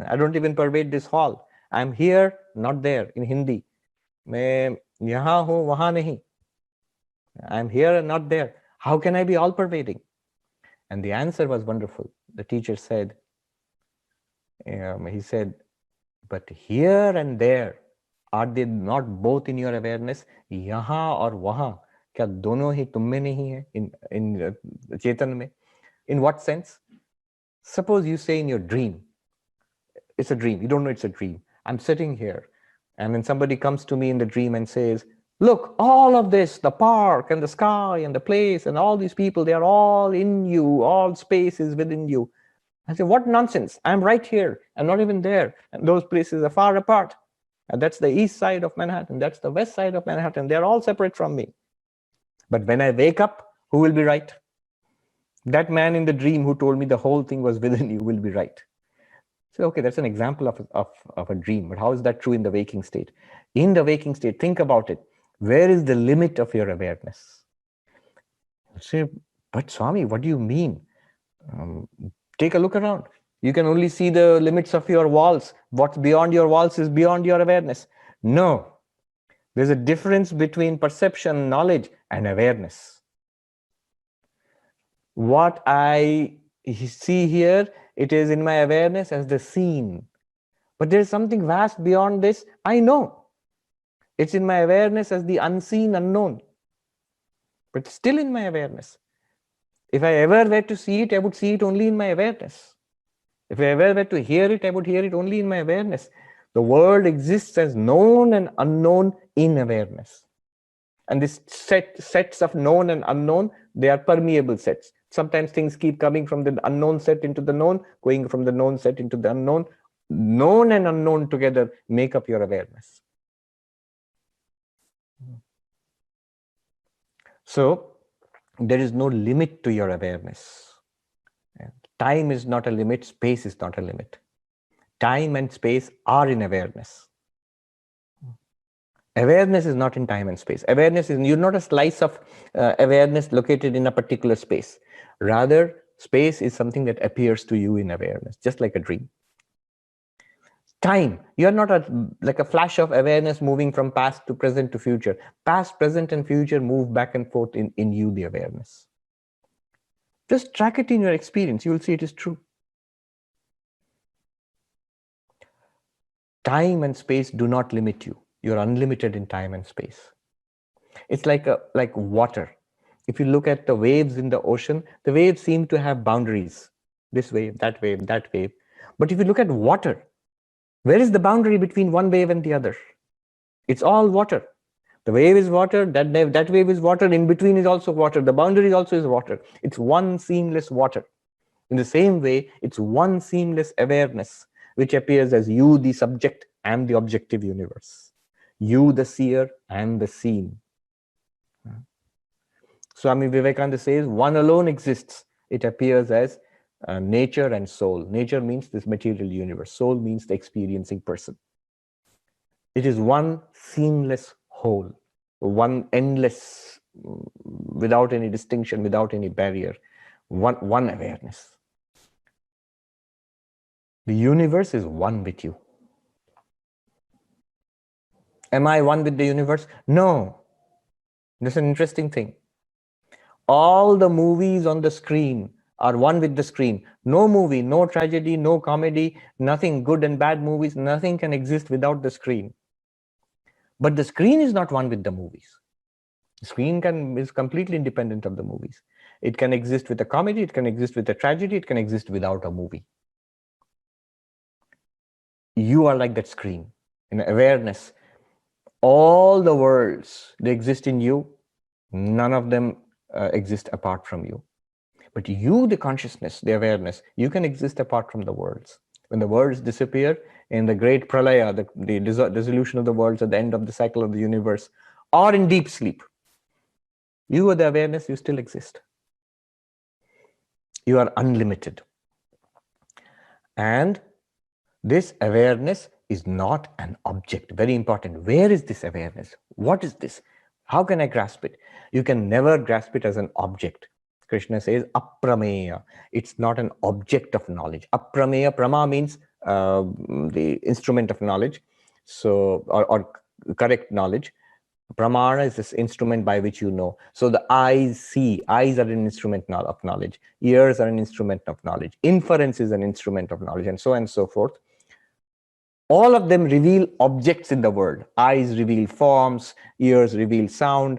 I don't even pervade this hall. I'm here, not there, in Hindi. मैं यहाँ हूँ, वहाँ नहीं. I'm here and not there. How can I be all pervading? And the answer was wonderful. The teacher said, he said, but here and there, are they not both in your awareness? Yaha or waha? Kya dono hi tum mein nahi hai in chetan mein? In what sense? Suppose you say in your dream, it's a dream, you don't know it's a dream. I'm sitting here, and then somebody comes to me in the dream and says, look, all of this, the park and the sky and the place and all these people, they are all in you, all space is within you. I say, what nonsense? I'm right here. I'm not even there. And those places are far apart. And that's the east side of Manhattan. That's the west side of Manhattan. They're all separate from me. But when I wake up, who will be right? That man in the dream who told me the whole thing was within you will be right. So, okay, that's an example of a dream. But how is that true in the waking state? In the waking state, think about it. Where is the limit of your awareness? You say, but Swami, what do you mean? Take a look around. You can only see the limits of your walls. What's beyond your walls is beyond your awareness. No. There's a difference between perception, knowledge, and awareness. What I see here, it is in my awareness as the seen. But there's something vast beyond this, I know. It's in my awareness as the unseen, unknown. But still in my awareness. If I ever were to see it, I would see it only in my awareness. If I ever were to hear it, I would hear it only in my awareness. The world exists as known and unknown in awareness. And these sets of known and unknown, they are permeable sets. Sometimes things keep coming from the unknown set into the known, going from the known set into the unknown. Known and unknown together make up your awareness. So there is no limit to your awareness. Time is not a limit, space is not a limit. Time and space are in awareness. Awareness is not in time and space. Awareness is, you're not a slice of awareness located in a particular space. Rather, space is something that appears to you in awareness, just like a dream. Time, you're not like a flash of awareness moving from past to present to future. Past, present, and future move back and forth in you, the awareness. Just track it in your experience. You will see it is true. Time and space do not limit you. You're unlimited in time and space. It's like water. If you look at the waves in the ocean, the waves seem to have boundaries. This wave, that wave, that wave. But if you look at water, where is the boundary between one wave and the other? It's all water. The wave is water, that wave is water, in between is also water. The boundary also is water. It's one seamless water. In the same way, it's one seamless awareness, which appears as you, the subject, and the objective universe. You, the seer, and the seen. Swami Vivekananda says, one alone exists. It appears as nature and soul. Nature means this material universe. Soul means the experiencing person. It is one seamless whole, one endless, without any distinction, without any barrier, one awareness. The universe is one with you. Am I one with the universe? No. That's an interesting thing. All the movies on the screen are one with the screen. No movie, no tragedy, no comedy, nothing, good and bad movies, nothing can exist without the screen. But the screen is not one with the movies. The screen is completely independent of the movies. It can exist with a comedy, it can exist with a tragedy, it can exist without a movie. You are like that screen. In awareness, all the worlds, they exist in you. None of them exist apart from you. But you, the consciousness, the awareness, you can exist apart from the worlds. When the worlds disappear in the great pralaya, the dissolution of the worlds at the end of the cycle of the universe, or in deep sleep, you are the awareness, you still exist. You are unlimited. And this awareness is not an object. Very important. Where is this awareness? What is this? How can I grasp it? You can never grasp it as an object. Krishna says, aprameya. It's not an object of knowledge. Aprameya, prama means the instrument of knowledge, so or correct knowledge. Pramana is this instrument by which you know. So the eyes see. Eyes are an instrument of knowledge. Ears are an instrument of knowledge. Inference is an instrument of knowledge, and so on and so forth. All of them reveal objects in the world. Eyes reveal forms, ears reveal sound,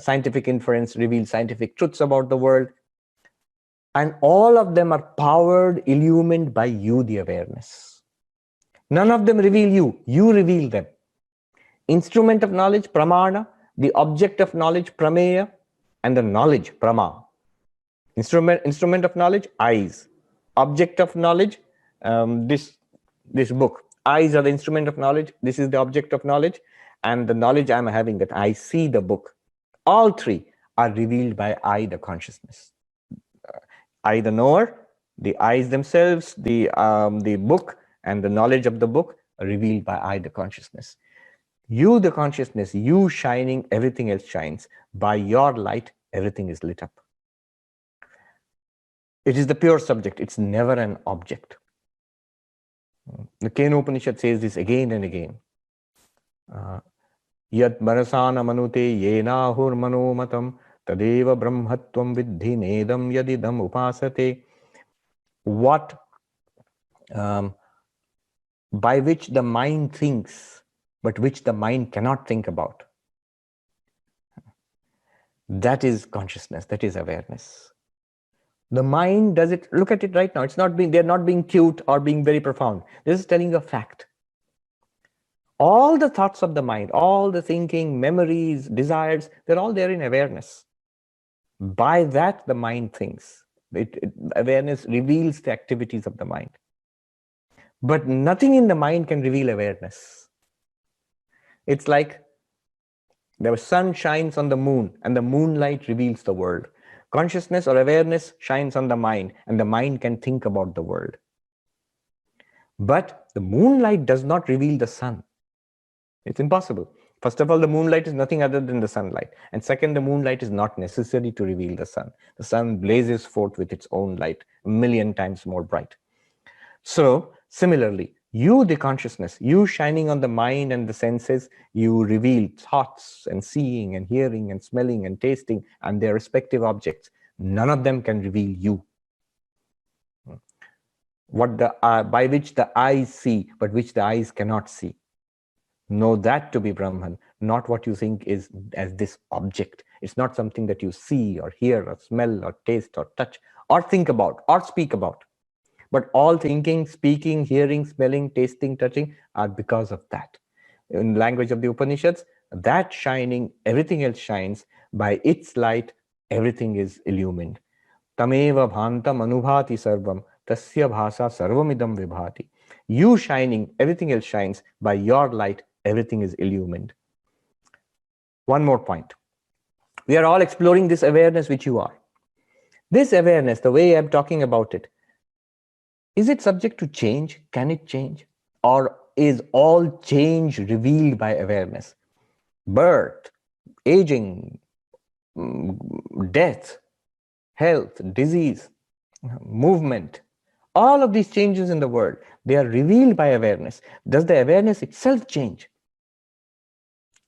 scientific inference reveals scientific truths about the world. And all of them are powered, illumined by you, the awareness. None of them reveal you. You reveal them. Instrument of knowledge, pramana, the object of knowledge, prameya, and the knowledge, prama. Instrument of knowledge, eyes. Object of knowledge, this book. Eyes are the instrument of knowledge. This is the object of knowledge. And the knowledge I'm having, that I see the book. All three are revealed by I, the consciousness. I, the knower, the eyes themselves, the book, and the knowledge of the book are revealed by I, the consciousness. You, the consciousness, you shining, everything else shines. By your light, everything is lit up. It is the pure subject. It's never an object. The Kena Upanishad says this again and again. Yat marasana manute yenahur manomatam tadeva brahmatvam vidhi nedam yadidam upasate. What by which the mind thinks, but which the mind cannot think about. That is consciousness, that is awareness. The mind does it, look at it right now, it's not being, they're not being cute or being very profound. This is telling a fact. All the thoughts of the mind, all the thinking, memories, desires, they're all there in awareness. By that, the mind thinks. Awareness reveals the activities of the mind. But nothing in the mind can reveal awareness. It's like the sun shines on the moon and the moonlight reveals the world. Consciousness or awareness shines on the mind and the mind can think about the world. But the moonlight does not reveal the sun. It's impossible. First of all, the moonlight is nothing other than the sunlight. And second, the moonlight is not necessary to reveal the sun. The sun blazes forth with its own light, a million times more bright. So, similarly, you, the consciousness, you shining on the mind and the senses, you reveal thoughts and seeing and hearing and smelling and tasting and their respective objects. None of them can reveal you. What by which the eyes see, but which the eyes cannot see. Know that to be Brahman, not what you think is as this object. It's not something that you see or hear or smell or taste or touch or think about or speak about. But all thinking, speaking, hearing, smelling, tasting, touching are because of that. In language of the Upanishads, that shining, everything else shines. By its light, everything is illumined. Tameva bhantam anubhati sarvam, tasya bhasa sarvamidam vibhati. You shining, everything else shines. By your light, everything is illumined. One more point. We are all exploring this awareness which you are. This awareness, the way I'm talking about it, is it subject to change? Can it change? Or is all change revealed by awareness? Birth, aging, death, health, disease, movement, all of these changes in the world, they are revealed by awareness. Does the awareness itself change?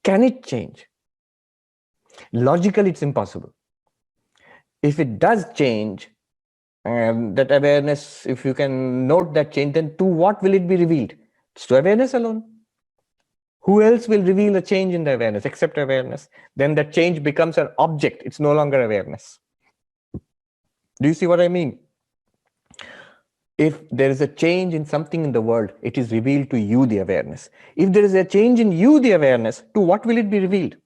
Can it change? Logically, it's impossible. If it does change, that awareness, if you can note that change, then to what will it be revealed? It's to awareness alone. Who else will reveal a change in the awareness except awareness? Then that change becomes an object. It's no longer awareness. Do you see what I mean? If there is a change in something in the world, it is revealed to you, the awareness. If there is a change in you, the awareness, to what will it be revealed?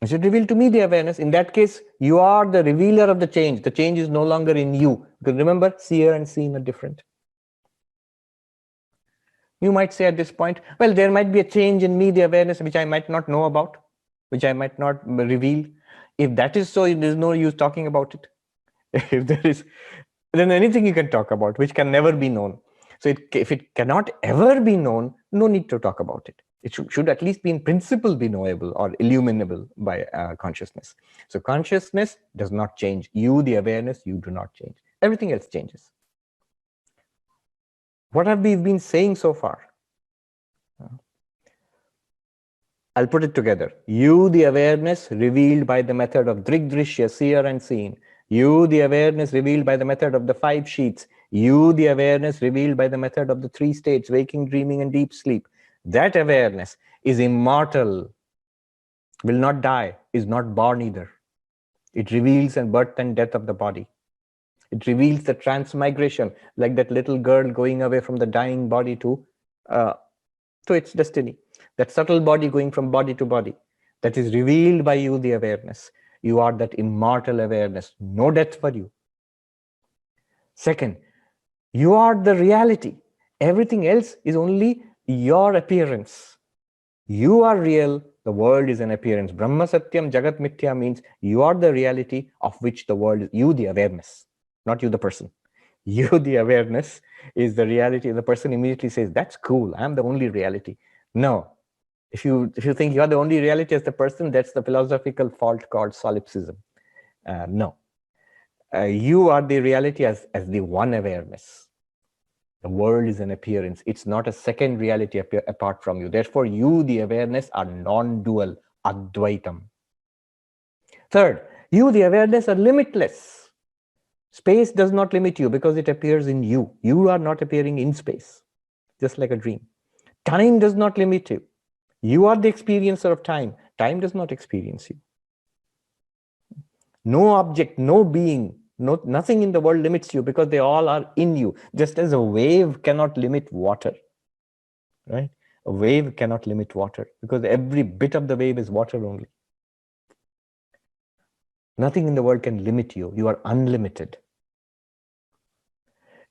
It should reveal to me the awareness. In that case, you are the revealer of the change. The change is no longer in you. Because remember, seer and seen are different. You might say at this point, well, there might be a change in me, the awareness, which I might not know about, which I might not reveal. If that is so, there's no use talking about it. If there is, then anything you can talk about, which can never be known. So if it cannot ever be known, no need to talk about it. It should at least be in principle be knowable or illuminable by consciousness. So consciousness does not change. You, the awareness, you do not change. Everything else changes. What have we been saying so far? I'll put it together. You, the awareness, revealed by the method of Drigdrishya, seer and seen. You, the awareness, revealed by the method of the 5 sheets. You, the awareness, revealed by the method of the 3 states, waking, dreaming, and deep sleep. That awareness is immortal, will not die, is not born either. It reveals the birth and death of the body. It reveals the transmigration, like that little girl going away from the dying body to its destiny. That subtle body going from body to body. That is revealed by you, the awareness. You are that immortal awareness. No death for you. Second, you are the reality. Everything else is only your appearance. You are real. The world is an appearance. Brahma Satyam Jagat Mithya means you are the reality of which the world is. You, the awareness, not you, the person. You, the awareness, is the reality. The person immediately says, that's cool. I'm the only reality. No. If you think you are the only reality as the person, that's the philosophical fault called solipsism. No. You are the reality as the one awareness. The world is an appearance. It's not a second reality apart from you. Therefore, you, the awareness, are non-dual, Advaitam. Third, you, the awareness, are limitless. Space does not limit you because it appears in you. You are not appearing in space, just like a dream. Time does not limit you. You are the experiencer of time. Time does not experience you. No object, no being, nothing in the world limits you because they all are in you. Just as a wave cannot limit water, right? A wave cannot limit water because every bit of the wave is water only. Nothing in the world can limit you. You are unlimited.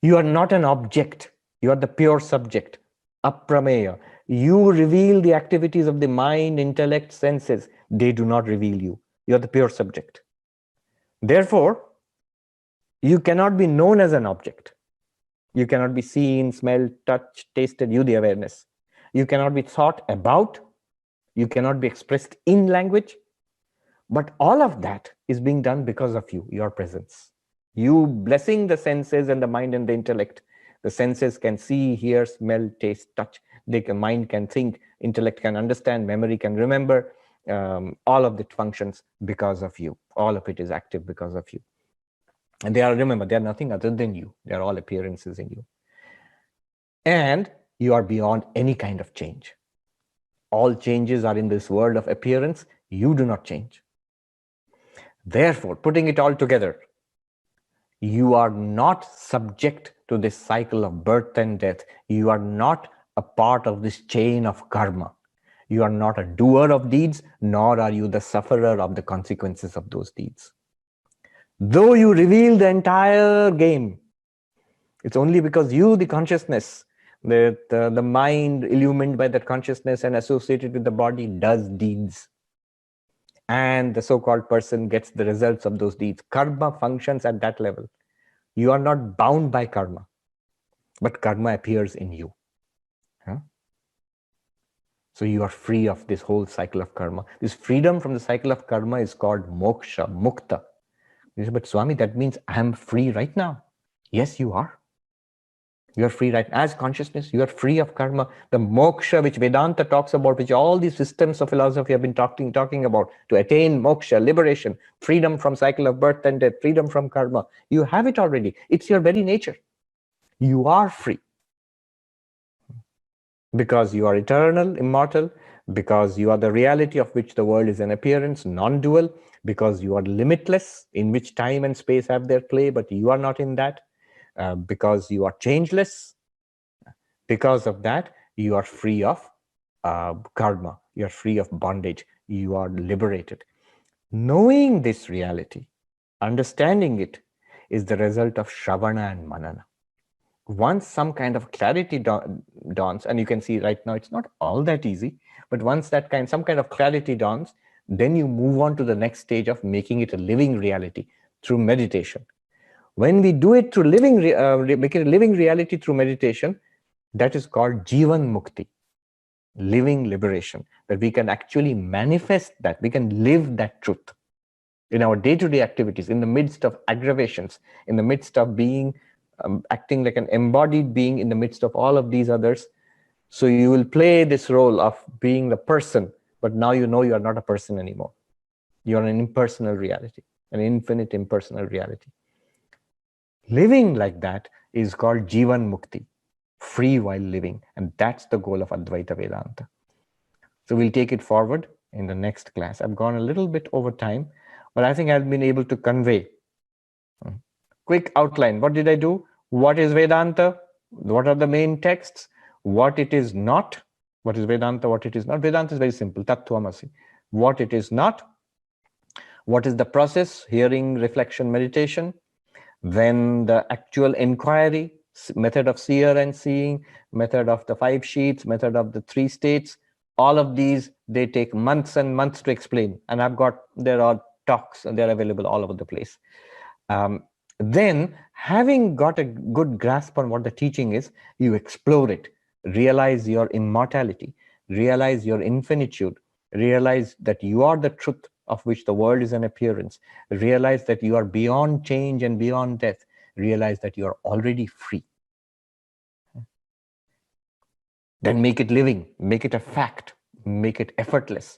You are not an object. You are the pure subject, aprameya. You reveal the activities of the mind, intellect, senses. They do not reveal you. You are the pure subject. Therefore, you cannot be known as an object. You cannot be seen, smelled, touched, tasted, you the awareness. You cannot be thought about. You cannot be expressed in language. But all of that is being done because of you, your presence. You blessing the senses and the mind and the intellect. The senses can see, hear, smell, taste, touch. Mind can think, intellect can understand, memory can remember. All of it functions because of you. All of it is active because of you. And remember, they are nothing other than you. They are all appearances in you. And you are beyond any kind of change. All changes are in this world of appearance. You do not change. Therefore, putting it all together, you are not subject to this cycle of birth and death. You are not a part of this chain of karma. You are not a doer of deeds, nor are you the sufferer of the consequences of those deeds. Though you reveal the entire game, it's only because you, the consciousness, the mind illumined by that consciousness and associated with the body, does deeds. And the so-called person gets the results of those deeds. Karma functions at that level. You are not bound by karma, but karma appears in you. Huh? So you are free of this whole cycle of karma. This freedom from the cycle of karma is called moksha, mukta. You say, but Swami, that means I am free right now. Yes, you are. You are free right as consciousness. You are free of karma. The moksha which Vedanta talks about, which all these systems of philosophy have been talking about, to attain moksha, liberation, freedom from cycle of birth and death, freedom from karma. You have it already. It's your very nature. You are free. Because you are eternal, immortal, because you are the reality of which the world is an appearance, non-dual, because you are limitless, in which time and space have their play, but you are not in that. Because you are changeless. Because of that, you are free of karma. You are free of bondage. You are liberated. Knowing this reality, understanding it, is the result of Shravana and Manana. Once some kind of clarity dawns, and you can see right now it's not all that easy, but once some kind of clarity dawns, then you move on to the next stage of making it a living reality through meditation. When we do it through make it a living reality through meditation, that is called Jivan Mukti, living liberation, that we can actually manifest that, we can live that truth in our day-to-day activities, in the midst of aggravations, in the midst of being, acting like an embodied being in the midst of all of these others. So you will play this role of being the person, but now you know you are not a person anymore. You are an impersonal reality, an infinite impersonal reality. Living like that is called Jivan Mukti, free while living. And that's the goal of Advaita Vedanta. So we'll take it forward in the next class. I've gone a little bit over time, but I think I've been able to convey. Quick outline. What did I do? What is Vedanta? What are the main texts? What it is not. What is Vedanta? What it is not. Vedanta is very simple. Tattvamasi. What it is not. What is the process? Hearing, reflection, meditation. Then the actual inquiry, method of seer and seeing, method of the 5 sheets, method of the 3 states. All of these, they take months and months to explain. And there are talks, and they're available all over the place. Then, having got a good grasp on what the teaching is, you explore it, realize your immortality, realize your infinitude, realize that you are the truth, of which the world is an appearance. Realize that you are beyond change and beyond death. Realize that you are already free. Then make it living, make it a fact, make it effortless,